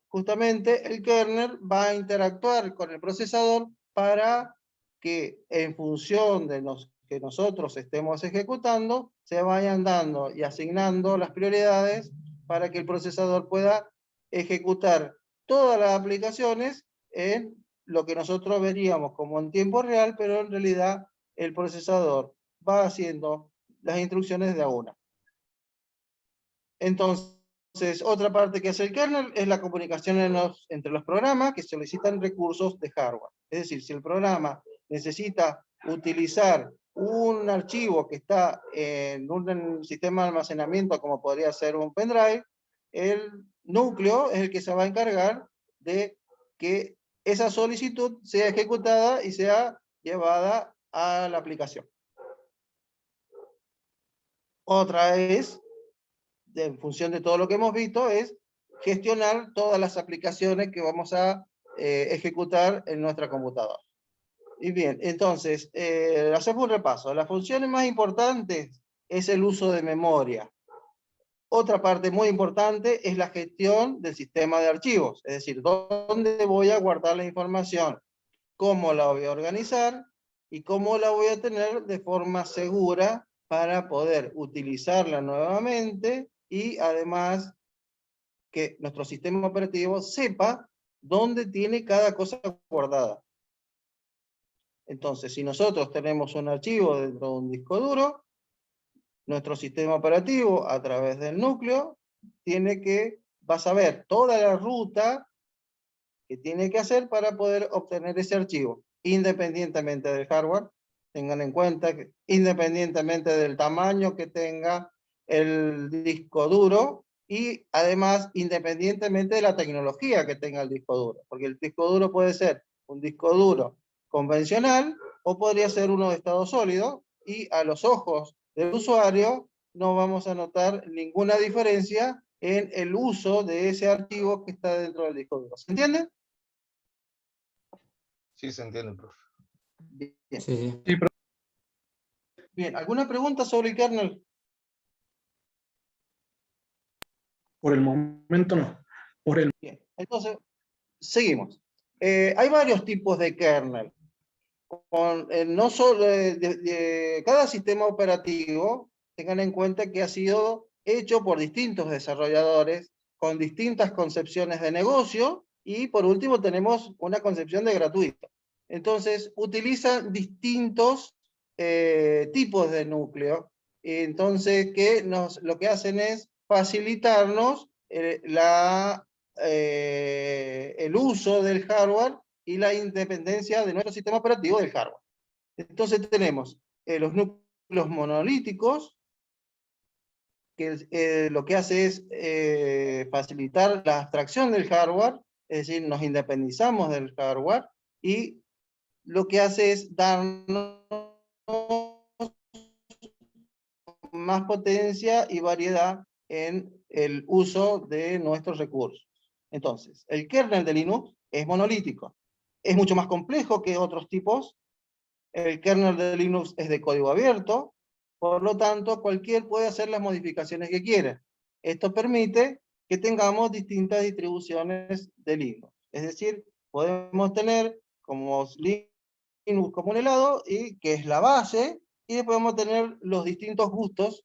Justamente el kernel va a interactuar con el procesador para que en función de que nosotros estemos ejecutando, se vayan dando y asignando las prioridades para que el procesador pueda ejecutar todas las aplicaciones en lo que nosotros veríamos como en tiempo real, pero en realidad el procesador va haciendo las instrucciones de a una. Entonces, otra parte que hace el kernel es la comunicación entre los programas que solicitan recursos de hardware. Es decir, si el programa necesita utilizar un archivo que está en un sistema de almacenamiento, como podría ser un pendrive, el núcleo es el que se va a encargar de que esa solicitud sea ejecutada y sea llevada a la aplicación. Otra es, en función de todo lo que hemos visto, es gestionar todas las aplicaciones que vamos a ejecutar en nuestra computadora. Y bien, entonces, hacemos un repaso. Las funciones más importantes es el uso de memoria. Otra parte muy importante es la gestión del sistema de archivos, es decir, dónde voy a guardar la información, cómo la voy a organizar y cómo la voy a tener de forma segura para poder utilizarla nuevamente y además que nuestro sistema operativo sepa dónde tiene cada cosa guardada. Entonces, si nosotros tenemos un archivo dentro de un disco duro, nuestro sistema operativo, a través del núcleo, va a saber toda la ruta que tiene que hacer para poder obtener ese archivo, independientemente del hardware. Tengan en cuenta que independientemente del tamaño que tenga el disco duro, y además independientemente de la tecnología que tenga el disco duro, porque el disco duro puede ser un disco duro convencional o podría ser uno de estado sólido, y a los ojos del usuario no vamos a notar ninguna diferencia en el uso de ese archivo que está dentro del disco duro. ¿Se entiende? Sí, se entiende, profe. Bien. Sí. Bien, ¿alguna pregunta sobre el kernel? Por el momento no. Bien, entonces, seguimos. Hay varios tipos de kernel. No solo cada sistema operativo, tengan en cuenta que ha sido hecho por distintos desarrolladores con distintas concepciones de negocio, y por último tenemos una concepción de gratuito. Entonces, utilizan distintos tipos de núcleo. Entonces, lo que hacen es facilitarnos el uso del hardware y la independencia de nuestro sistema operativo del hardware. Entonces tenemos los núcleos monolíticos, que lo que hace es facilitar la abstracción del hardware, es decir, nos independizamos del hardware, y lo que hace es darnos más potencia y variedad en el uso de nuestros recursos. Entonces, el kernel de Linux es monolítico. Es mucho más complejo que otros tipos. El kernel de Linux es de código abierto, por lo tanto, cualquiera puede hacer las modificaciones que quiera. Esto permite que tengamos distintas distribuciones de Linux. Es decir, podemos tener como Linux como un helado, y que es la base, y después podemos tener los distintos gustos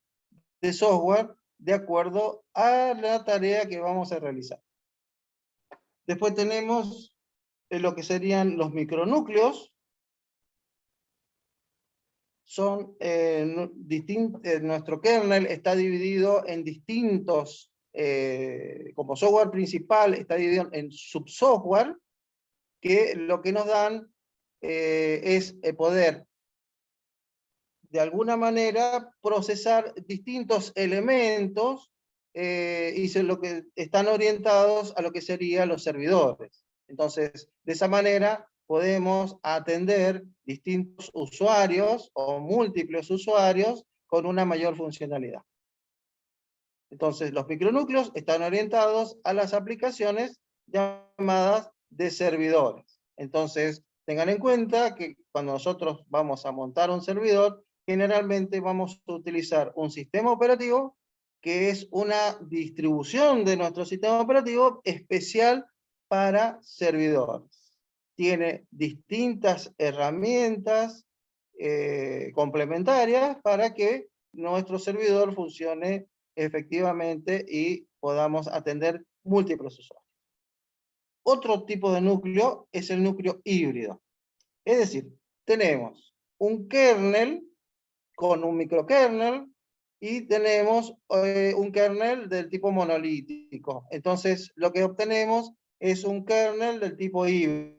de software de acuerdo a la tarea que vamos a realizar. Después tenemos lo que serían los micronúcleos. Son nuestro kernel está dividido en distintos, como software principal está dividido en subsoftware, que lo que nos dan es poder de alguna manera procesar distintos elementos, y lo que están orientados a lo que serían los servidores. Entonces, de esa manera podemos atender distintos usuarios o múltiples usuarios con una mayor funcionalidad. Entonces, los micronúcleos están orientados a las aplicaciones llamadas de servidores. Entonces, Tengan en cuenta que cuando nosotros vamos a montar un servidor, generalmente vamos a utilizar un sistema operativo que es una distribución de nuestro sistema operativo especial para servidores. Tiene distintas herramientas complementarias para que nuestro servidor funcione efectivamente y podamos atender múltiples usuarios. Otro tipo de núcleo es el núcleo híbrido. Es decir, tenemos un kernel con un microkernel y tenemos un kernel del tipo monolítico. Entonces, lo que obtenemos es un kernel del tipo híbrido.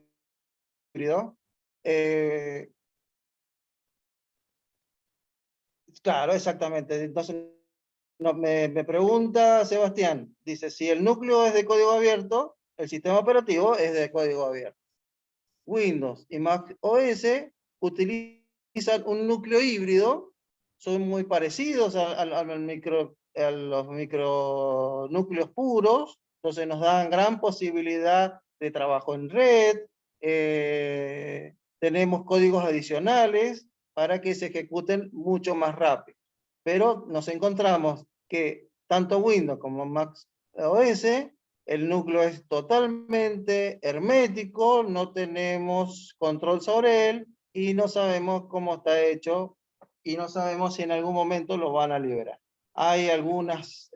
Claro, exactamente. Entonces, me pregunta Sebastián, dice, si el núcleo es de código abierto, el sistema operativo es de código abierto. Windows y Mac OS utilizan un núcleo híbrido, son muy parecidos a los micronúcleos puros, entonces nos dan gran posibilidad de trabajo en red, tenemos códigos adicionales para que se ejecuten mucho más rápido. Pero nos encontramos que tanto Windows como Mac OS, el núcleo es totalmente hermético, no tenemos control sobre él y no sabemos cómo está hecho y no sabemos si en algún momento lo van a liberar. Hay algunos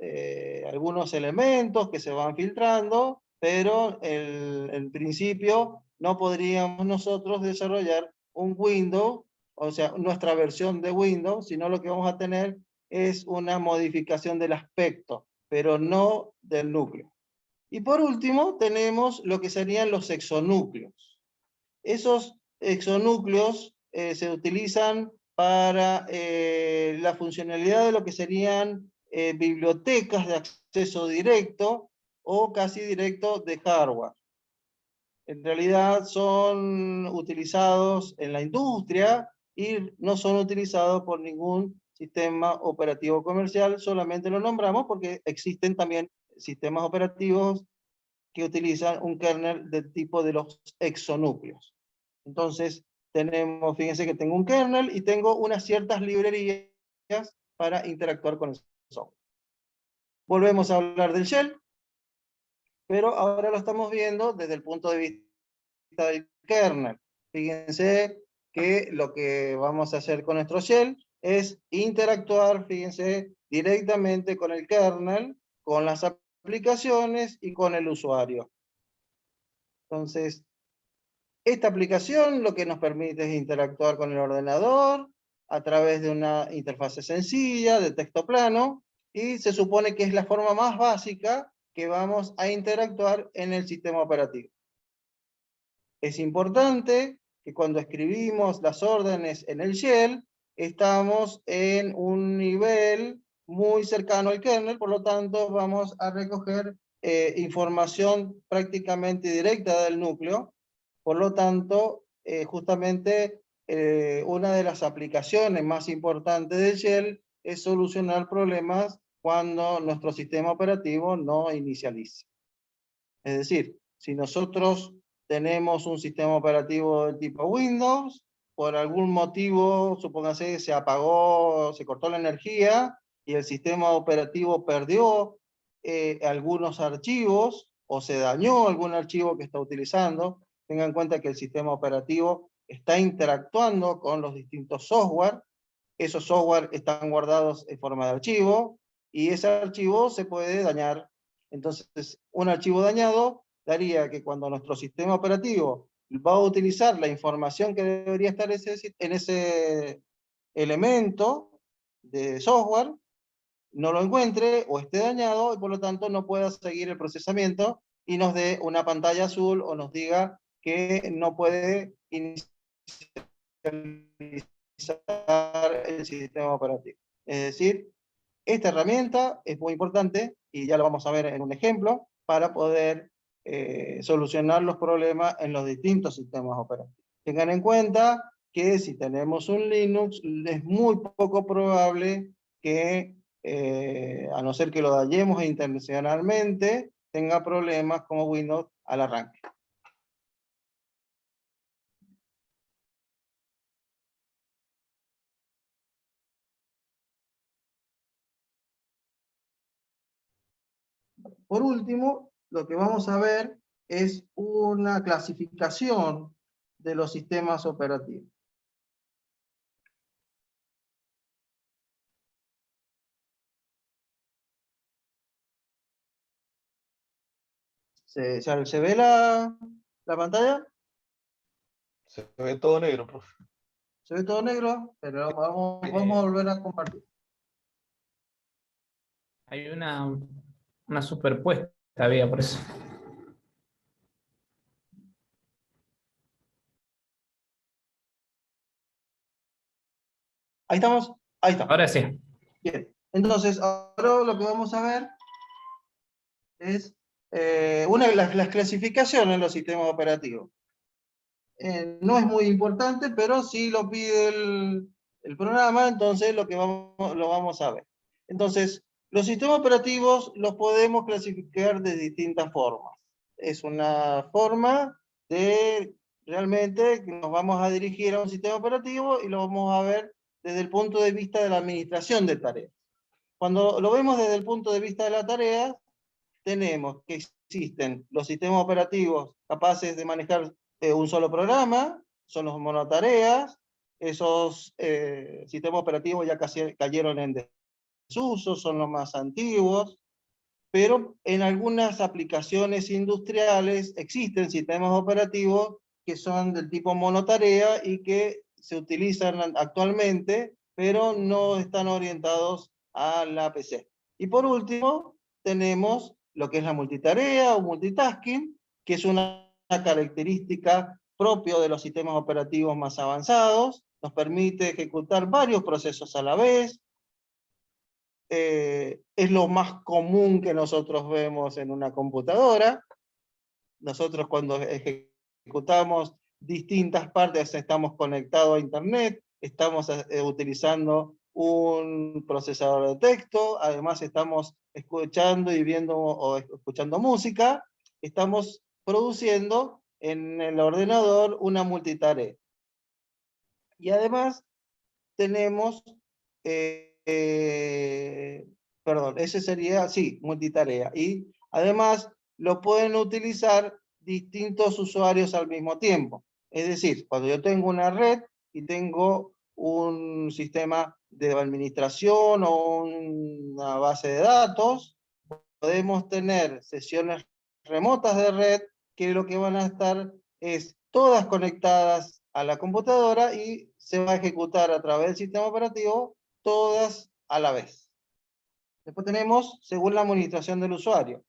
elementos que se van filtrando, pero en principio no podríamos nosotros desarrollar un Windows, o sea, nuestra versión de Windows, sino lo que vamos a tener es una modificación del aspecto, pero no del núcleo. Y por último, tenemos lo que serían los exonúcleos. Esos exonúcleos se utilizan para la funcionalidad de lo que serían bibliotecas de acceso directo o casi directo de hardware. En realidad son utilizados en la industria y no son utilizados por ningún sistema operativo comercial, solamente lo nombramos porque existen también sistemas operativos que utilizan un kernel del tipo de los exonúcleos. Entonces, fíjense que tengo un kernel y tengo unas ciertas librerías para interactuar con el software. Volvemos a hablar del shell, pero ahora lo estamos viendo desde el punto de vista del kernel. Fíjense que lo que vamos a hacer con nuestro shell es interactuar, fíjense, directamente con el kernel, con las aplicaciones y con el usuario. Entonces, esta aplicación lo que nos permite es interactuar con el ordenador a través de una interfase sencilla, de texto plano, y se supone que es la forma más básica que vamos a interactuar en el sistema operativo. Es importante que cuando escribimos las órdenes en el shell, estamos en un nivel muy cercano al kernel, por lo tanto vamos a recoger información prácticamente directa del núcleo. Por lo tanto, justamente una de las aplicaciones más importantes del shell es solucionar problemas cuando nuestro sistema operativo no inicializa. Es decir, si nosotros tenemos un sistema operativo de tipo Windows, por algún motivo, supóngase, se apagó, se cortó la energía y el sistema operativo perdió algunos archivos o se dañó algún archivo que está utilizando, tengan en cuenta que el sistema operativo está interactuando con los distintos software, esos software están guardados en forma de archivo y ese archivo se puede dañar. Entonces, un archivo dañado daría que cuando nuestro sistema operativo va a utilizar la información que debería estar en ese elemento de software, no lo encuentre o esté dañado y por lo tanto no pueda seguir el procesamiento y nos dé una pantalla azul o nos diga que no puede inicializar el sistema operativo. Es decir, esta herramienta es muy importante y ya lo vamos a ver en un ejemplo para poder solucionar los problemas en los distintos sistemas operativos. Tengan en cuenta que si tenemos un Linux es muy poco probable que, a no ser que lo dañemos intencionalmente, tenga problemas como Windows al arranque. por último, lo que vamos a ver es una clasificación de los sistemas operativos. ¿Se ve la pantalla? Se ve todo negro, profe. ¿Se ve todo negro? Pero vamos a volver a compartir. Hay una superpuesta, había por eso. Ahí estamos. Ahí está. Ahora sí. Bien. Entonces, ahora lo que vamos a ver es una de las clasificaciones en los sistemas operativos. No es muy importante, pero sí lo pide el programa, entonces lo vamos a ver. Entonces, los sistemas operativos los podemos clasificar de distintas formas. Es una forma de realmente que nos vamos a dirigir a un sistema operativo y lo vamos a ver desde el punto de vista de la administración de tareas. Cuando lo vemos desde el punto de vista de la tarea, tenemos que existen los sistemas operativos capaces de manejar un solo programa, son los monotareas, esos sistemas operativos ya casi cayeron en desuso, son los más antiguos, pero en algunas aplicaciones industriales existen sistemas operativos que son del tipo monotarea y que se utilizan actualmente, pero no están orientados a la PC. Y por último, tenemos lo que es la multitarea o multitasking, que es una característica propia de los sistemas operativos más avanzados, nos permite ejecutar varios procesos a la vez, es lo más común que nosotros vemos en una computadora. Nosotros cuando ejecutamos distintas partes estamos conectados a internet, estamos utilizando un procesador de texto, además estamos escuchando y viendo o escuchando música, estamos produciendo en el ordenador una multitarea. Y además tenemos, perdón, ese sería, sí, multitarea. Y además lo pueden utilizar distintos usuarios al mismo tiempo. Es decir, cuando yo tengo una red y tengo un sistema de administración o una base de datos, podemos tener sesiones remotas de red que lo que van a estar es todas conectadas a la computadora y se va a ejecutar a través del sistema operativo todas a la vez. Después tenemos según la administración del usuario.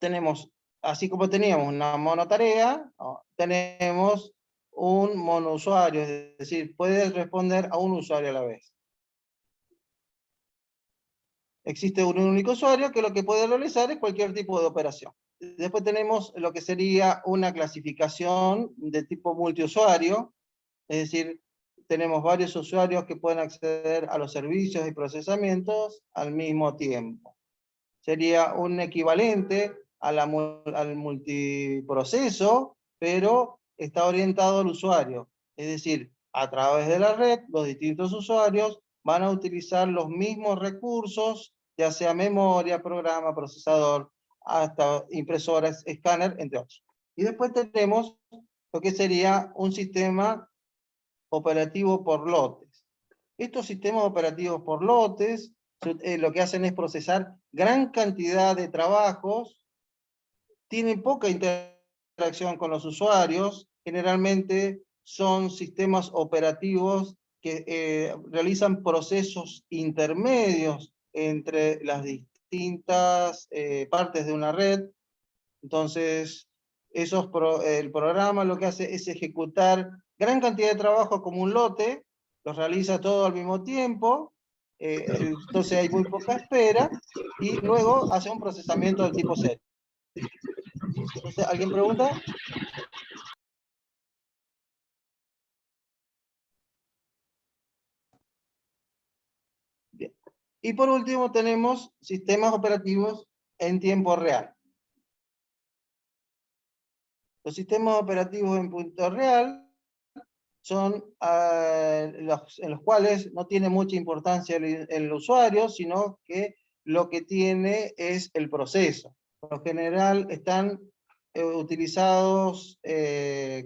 Tenemos, así como teníamos una monotarea, tenemos un monousuario, es decir, puede responder a un usuario a la vez. Existe un único usuario que lo que puede realizar es cualquier tipo de operación. Después tenemos lo que sería una clasificación de tipo multiusuario, es decir, tenemos varios usuarios que pueden acceder a los servicios y procesamientos al mismo tiempo. Sería un equivalente al multiproceso, pero está orientado al usuario. Es decir, a través de la red, los distintos usuarios van a utilizar los mismos recursos, ya sea memoria, programa, procesador, hasta impresoras, escáner, entre otros. Y después tenemos lo que sería un sistema operativo por lotes. Estos sistemas operativos por lotes lo que hacen es procesar gran cantidad de trabajos, tienen poca interacción con los usuarios, generalmente son sistemas operativos que realizan procesos intermedios entre las distintas partes de una red. Entonces, el programa lo que hace es ejecutar gran cantidad de trabajo como un lote, los realiza todo al mismo tiempo, entonces hay muy poca espera, y luego hace un procesamiento del tipo set. Entonces, ¿alguien pregunta? Bien. Y por último tenemos sistemas operativos en tiempo real. Los sistemas operativos en tiempo real son en los cuales no tiene mucha importancia el usuario, sino que lo que tiene es el proceso. Por lo general están utilizados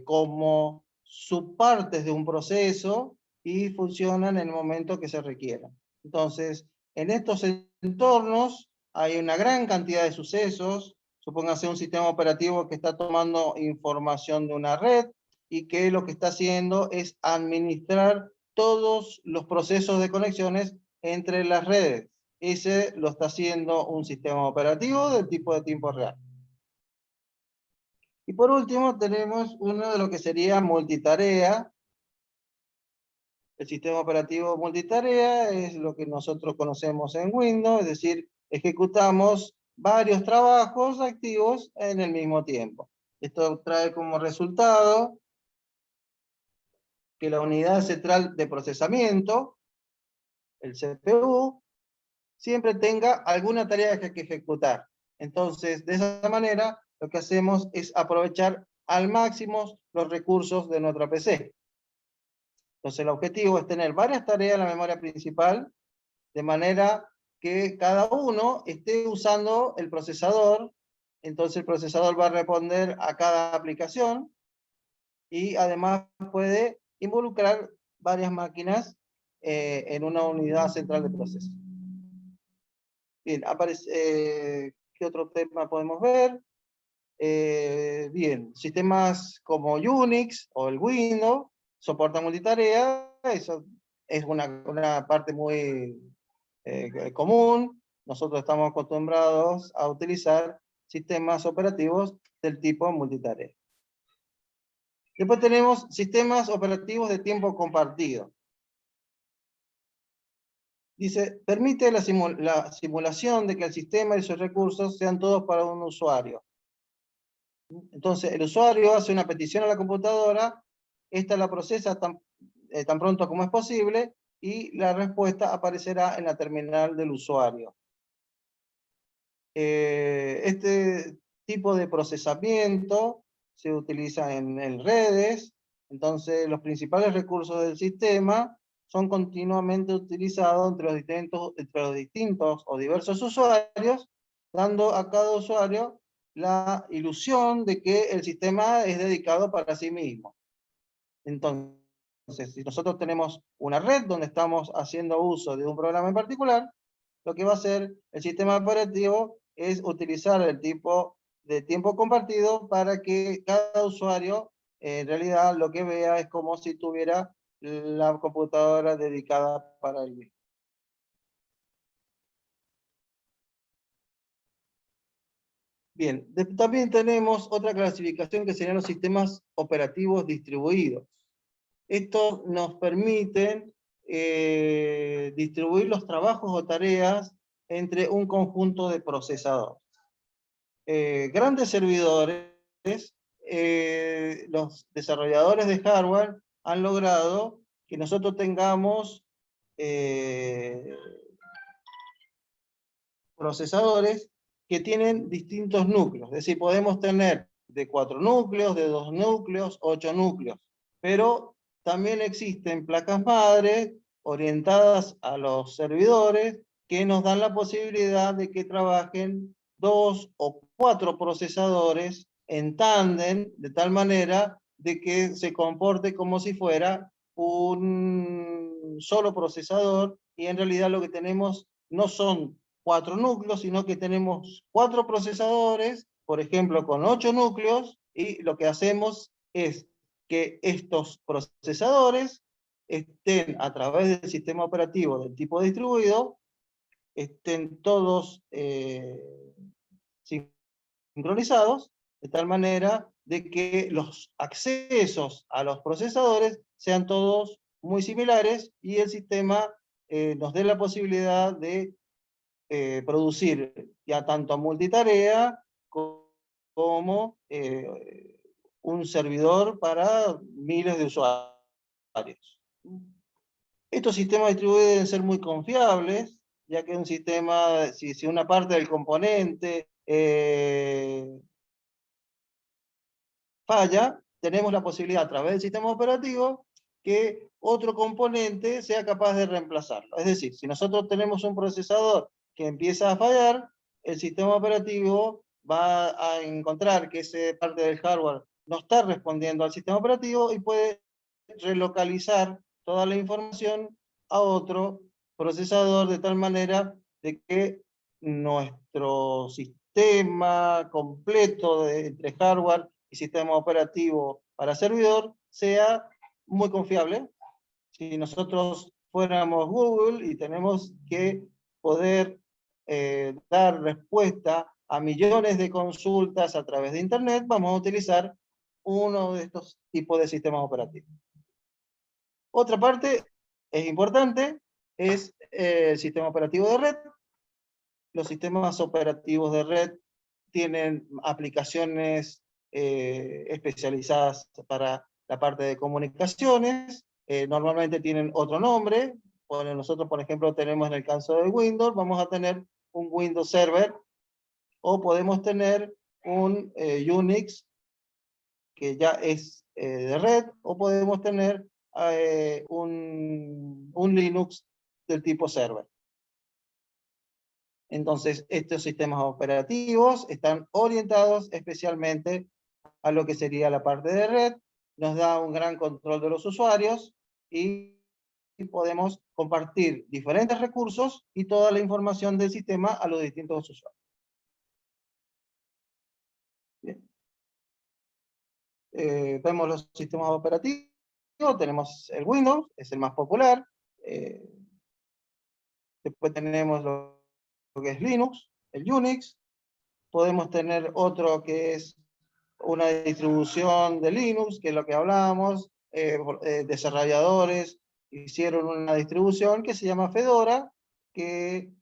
como subpartes de un proceso y funcionan en el momento que se requiera. Entonces, en estos entornos hay una gran cantidad de sucesos. Supóngase un sistema operativo que está tomando información de una red y que lo que está haciendo es administrar todos los procesos de conexiones entre las redes. Ese lo está haciendo un sistema operativo del tipo de tiempo real. Y por último tenemos uno de lo que sería multitarea. El sistema operativo multitarea es lo que nosotros conocemos en Windows, es decir, ejecutamos varios trabajos activos en el mismo tiempo. Esto trae como resultado que la unidad central de procesamiento, el CPU, siempre tenga alguna tarea que hay que ejecutar. Entonces, de esa manera, lo que hacemos es aprovechar al máximo los recursos de nuestra PC. Entonces, el objetivo es tener varias tareas en la memoria principal, de manera que cada uno esté usando el procesador. Entonces, el procesador va a responder a cada aplicación, y además puede involucrar varias máquinas en una unidad central de proceso. Bien, ¿qué otro tema podemos ver? Bien, sistemas como Unix o el Windows soportan multitarea. Eso es una parte muy común. Nosotros estamos acostumbrados a utilizar sistemas operativos del tipo multitarea. Después tenemos sistemas operativos de tiempo compartido. Dice, permite la simulación de que el sistema y sus recursos sean todos para un usuario. Entonces, el usuario hace una petición a la computadora, esta la procesa tan pronto como es posible, y la respuesta aparecerá en la terminal del usuario. Este tipo de procesamiento se utiliza en redes. Entonces los principales recursos del sistema son continuamente utilizados entre los distintos o diversos usuarios, dando a cada usuario la ilusión de que el sistema es dedicado para sí mismo. Entonces, si nosotros tenemos una red donde estamos haciendo uso de un programa en particular, lo que va a hacer el sistema operativo es utilizar el tipo de tiempo compartido para que cada usuario en realidad lo que vea es como si tuviera la computadora dedicada para él mismo. Bien, también tenemos otra clasificación que serían los sistemas operativos distribuidos. Estos nos permiten distribuir los trabajos o tareas entre un conjunto de procesadores. Grandes servidores, los desarrolladores de hardware han logrado que nosotros tengamos procesadores que tienen distintos núcleos. Es decir, podemos tener de 4 núcleos, de 2 núcleos, 8 núcleos. Pero también existen placas madre orientadas a los servidores que nos dan la posibilidad de que trabajen 2 o 4 procesadores en tándem, de tal manera de que se comporte como si fuera un solo procesador, y en realidad lo que tenemos no son 4 núcleos, sino que tenemos 4 procesadores, por ejemplo, con 8 núcleos, y lo que hacemos es que estos procesadores estén a través del sistema operativo del tipo distribuido, estén todos sincronizados, de tal manera de que los accesos a los procesadores sean todos muy similares y el sistema nos dé la posibilidad de producir ya tanto multitarea como un servidor para miles de usuarios. Estos sistemas distribuidos deben ser muy confiables, ya que un sistema, si una parte del componente falla, tenemos la posibilidad a través del sistema operativo que otro componente sea capaz de reemplazarlo. Es decir, si nosotros tenemos un procesador que empieza a fallar, el sistema operativo va a encontrar que esa parte del hardware no está respondiendo al sistema operativo y puede relocalizar toda la información a otro procesador de tal manera de que nuestro sistema completo entre hardware y sistema operativo para servidor sea muy confiable. Si nosotros fuéramos Google y tenemos que poder dar respuesta a millones de consultas a través de Internet, vamos a utilizar uno de estos tipos de sistemas operativos. Otra parte es importante, es el sistema operativo de red. Los sistemas operativos de red tienen aplicaciones especializadas para la parte de comunicaciones, normalmente tienen otro nombre. Bueno, nosotros, por ejemplo, tenemos en el caso de Windows, vamos a tener un Windows Server, o podemos tener un Unix, que ya es de red, o podemos tener un Linux del tipo server. Entonces, estos sistemas operativos están orientados especialmente a lo que sería la parte de red, nos da un gran control de los usuarios y podemos compartir diferentes recursos y toda la información del sistema a los distintos usuarios. Bien. Vemos los sistemas operativos, tenemos el Windows, es el más popular, después tenemos lo que es Linux, el Unix, podemos tener otro que es una distribución de Linux, que es lo que hablábamos, desarrolladores hicieron una distribución que se llama Fedora, que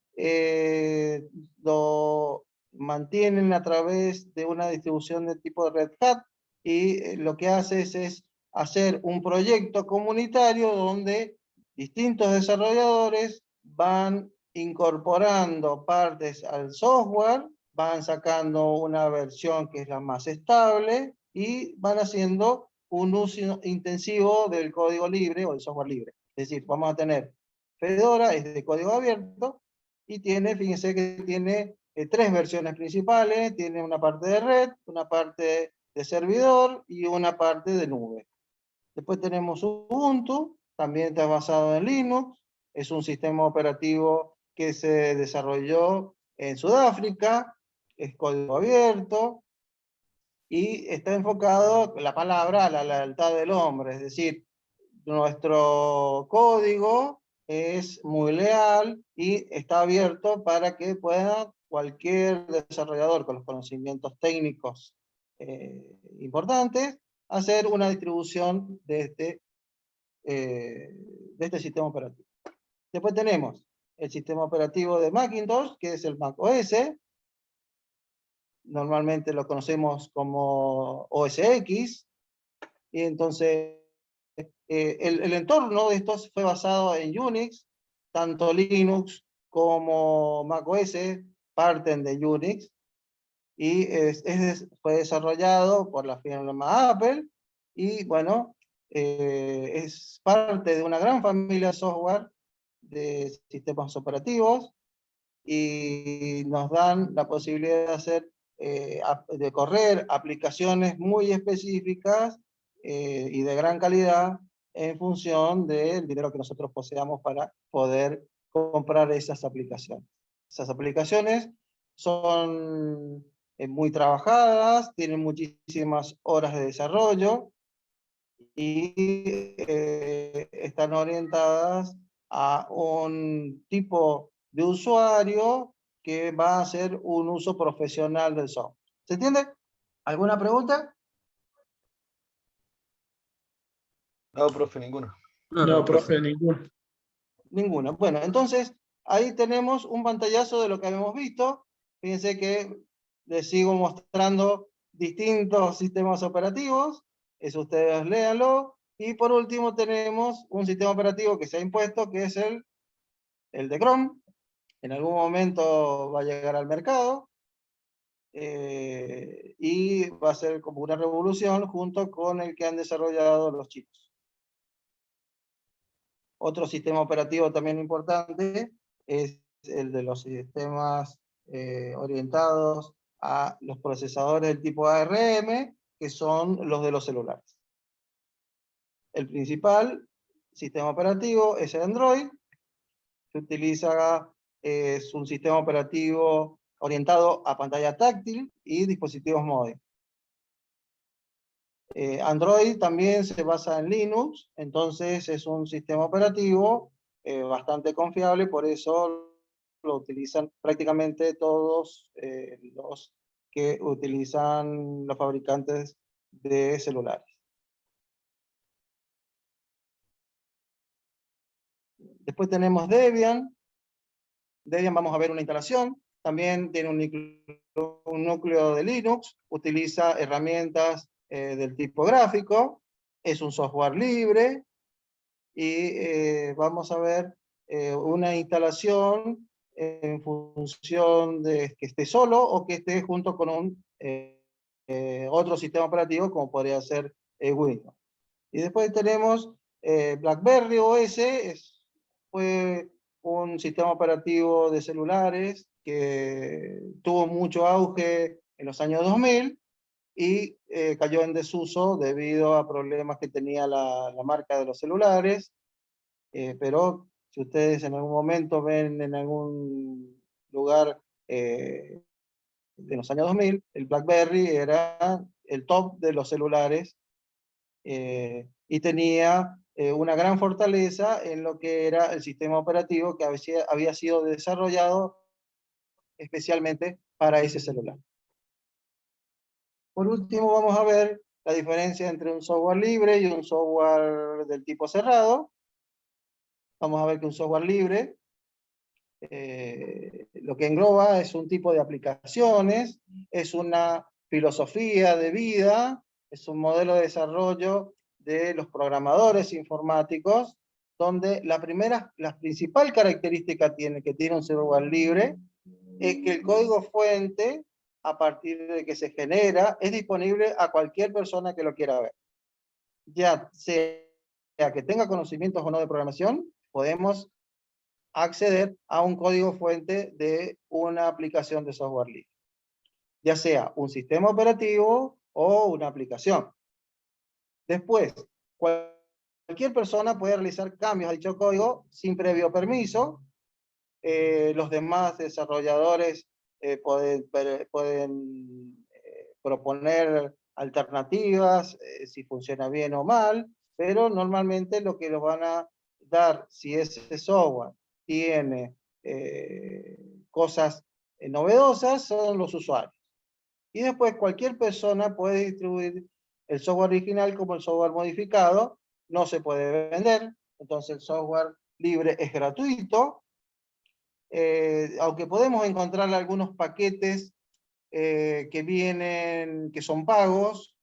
lo mantienen a través de una distribución de tipo de Red Hat, y lo que hace es hacer un proyecto comunitario donde distintos desarrolladores van incorporando partes al software, van sacando una versión que es la más estable y van haciendo un uso intensivo del código libre o del software libre. Es decir, vamos a tener Fedora, es de código abierto, y tiene, fíjense que tiene 3 versiones principales, tiene una parte de red, una parte de servidor y una parte de nube. Después tenemos Ubuntu, también está basado en Linux, es un sistema operativo que se desarrolló en Sudáfrica, es código abierto, y está enfocado, la palabra, a la lealtad del hombre, es decir, nuestro código es muy leal y está abierto para que pueda cualquier desarrollador con los conocimientos técnicos importantes hacer una distribución de este sistema operativo. Después tenemos el sistema operativo de Macintosh, que es el Mac OS. Normalmente lo conocemos como OS X. Y entonces, el entorno de estos fue basado en Unix. Tanto Linux como Mac OS parten de Unix. Y fue desarrollado por la firma Apple. Y bueno, es parte de una gran familia de software de sistemas operativos, y nos dan la posibilidad de hacer, de correr aplicaciones muy específicas y de gran calidad en función del dinero que nosotros poseamos para poder comprar esas aplicaciones. Esas aplicaciones son muy trabajadas, tienen muchísimas horas de desarrollo y están orientadas a un tipo de usuario que va a hacer un uso profesional del software. ¿Se entiende? ¿Alguna pregunta? No, profe, ninguno. No, profe, ninguno. Ninguna. Bueno, entonces ahí tenemos un pantallazo de lo que habíamos visto. Fíjense que les sigo mostrando distintos sistemas operativos. Eso ustedes léanlo. Y por último tenemos un sistema operativo que se ha impuesto, que es el de Chrome. En algún momento va a llegar al mercado. Y va a ser como una revolución junto con el que han desarrollado los chinos. Otro sistema operativo también importante es el de los sistemas orientados a los procesadores del tipo ARM, que son los de los celulares. El principal sistema operativo es el Android. Se utiliza, es un sistema operativo orientado a pantalla táctil y dispositivos móviles. Android también se basa en Linux, entonces es un sistema operativo bastante confiable, por eso lo utilizan prácticamente todos los que utilizan los fabricantes de celulares. Después tenemos Debian. Debian vamos a ver una instalación. También tiene un núcleo de Linux. Utiliza herramientas del tipo gráfico. Es un software libre. Y vamos a ver una instalación en función de que esté solo o que esté junto con un otro sistema operativo, como podría ser Windows. Y después tenemos BlackBerry OS. Fue un sistema operativo de celulares que tuvo mucho auge en los años 2000 y cayó en desuso debido a problemas que tenía la marca de los celulares. Pero si ustedes en algún momento ven en algún lugar de los años 2000, el BlackBerry era el top de los celulares y tenía una gran fortaleza en lo que era el sistema operativo que había sido desarrollado especialmente para ese celular. Por último, vamos a ver la diferencia entre un software libre y un software del tipo cerrado. Vamos a ver que un software libre lo que engloba es un tipo de aplicaciones, es una filosofía de vida, es un modelo de desarrollo de los programadores informáticos, donde la principal característica que tiene un software libre es que el código fuente, a partir de que se genera, es disponible a cualquier persona que lo quiera ver. Ya sea que tenga conocimientos o no de programación, podemos acceder a un código fuente de una aplicación de software libre, ya sea un sistema operativo o una aplicación. Después, cualquier persona puede realizar cambios a dicho código sin previo permiso. Los demás desarrolladores pueden proponer alternativas, si funciona bien o mal, pero normalmente lo que los van a dar, si ese software tiene cosas novedosas, son los usuarios. Y después cualquier persona puede distribuir el software original como el software modificado. No se puede vender, entonces el software libre es gratuito. Aunque podemos encontrar algunos paquetes que son pagos.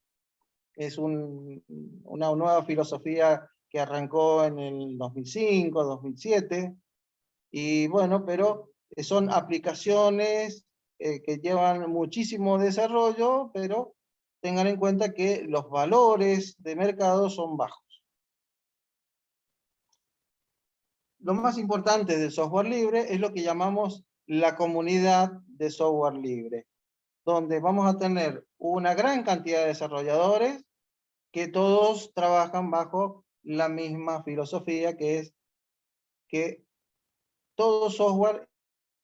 Es una nueva filosofía que arrancó en el 2005, 2007, y bueno, pero son aplicaciones que llevan muchísimo desarrollo, pero tengan en cuenta que los valores de mercado son bajos. Lo más importante del software libre es lo que llamamos la comunidad de software libre, donde vamos a tener una gran cantidad de desarrolladores que todos trabajan bajo la misma filosofía, que es que todo software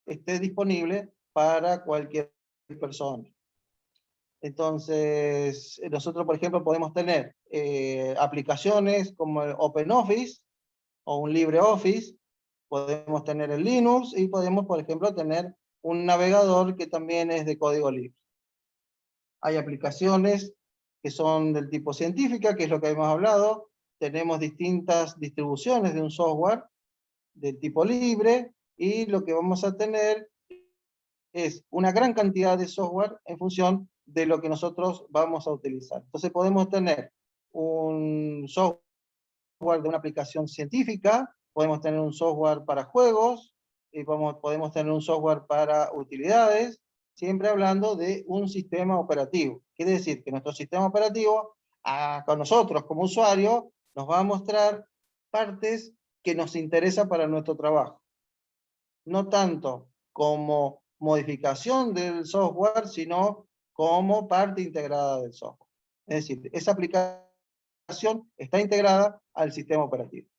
esté disponible para cualquier persona. Entonces, nosotros, por ejemplo, podemos tener aplicaciones como el OpenOffice o un LibreOffice, podemos tener el Linux y podemos, por ejemplo, tener un navegador que también es de código libre. Hay aplicaciones que son del tipo científica, que es lo que hemos hablado. Tenemos distintas distribuciones de un software del tipo libre, y lo que vamos a tener es una gran cantidad de software en función de lo que nosotros vamos a utilizar. Entonces podemos tener un software de una aplicación científica, podemos tener un software para juegos, y podemos tener un software para utilidades, siempre hablando de un sistema operativo. Quiere decir que nuestro sistema operativo, con nosotros como usuario, nos va a mostrar partes que nos interesa para nuestro trabajo. No tanto como modificación del software, sino como parte integrada del software. Es decir, esa aplicación está integrada al sistema operativo.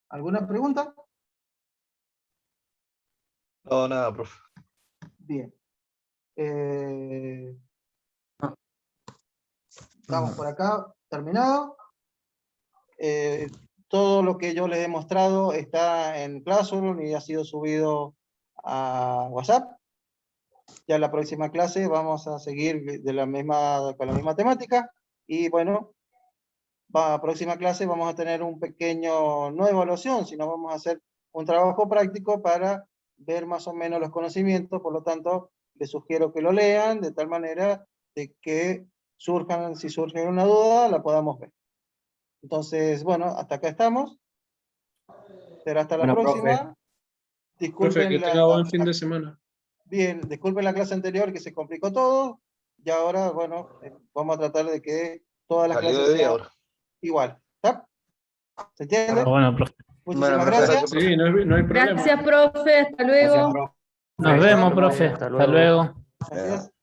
¿Alguna pregunta? No, nada, profe. Bien. Estamos por acá, terminado. Todo lo que yo les he mostrado está en Classroom y ha sido subido a WhatsApp. Ya en la próxima clase vamos a seguir con la misma temática. Y bueno, la próxima clase vamos a tener un pequeño, no evaluación, sino vamos a hacer un trabajo práctico para ver más o menos los conocimientos. Por lo tanto, les sugiero que lo lean de tal manera de que si surge una duda, la podamos ver. Entonces, bueno, hasta acá estamos. Será hasta la Bueno, próxima. profe. Disculpen Profe, que tenga buen fin de semana. Bien, disculpen la clase anterior que se complicó todo. Y ahora, bueno, vamos a tratar de que todas las Salió clases de día sean ahora. igual. ¿Está? ¿Se entiende? Bueno, profe. Muchísimas Bueno, profe, gracias. Sí, no hay problema. Gracias, profe. Hasta luego. Nos vemos, profe. Hasta Hasta luego. Gracias.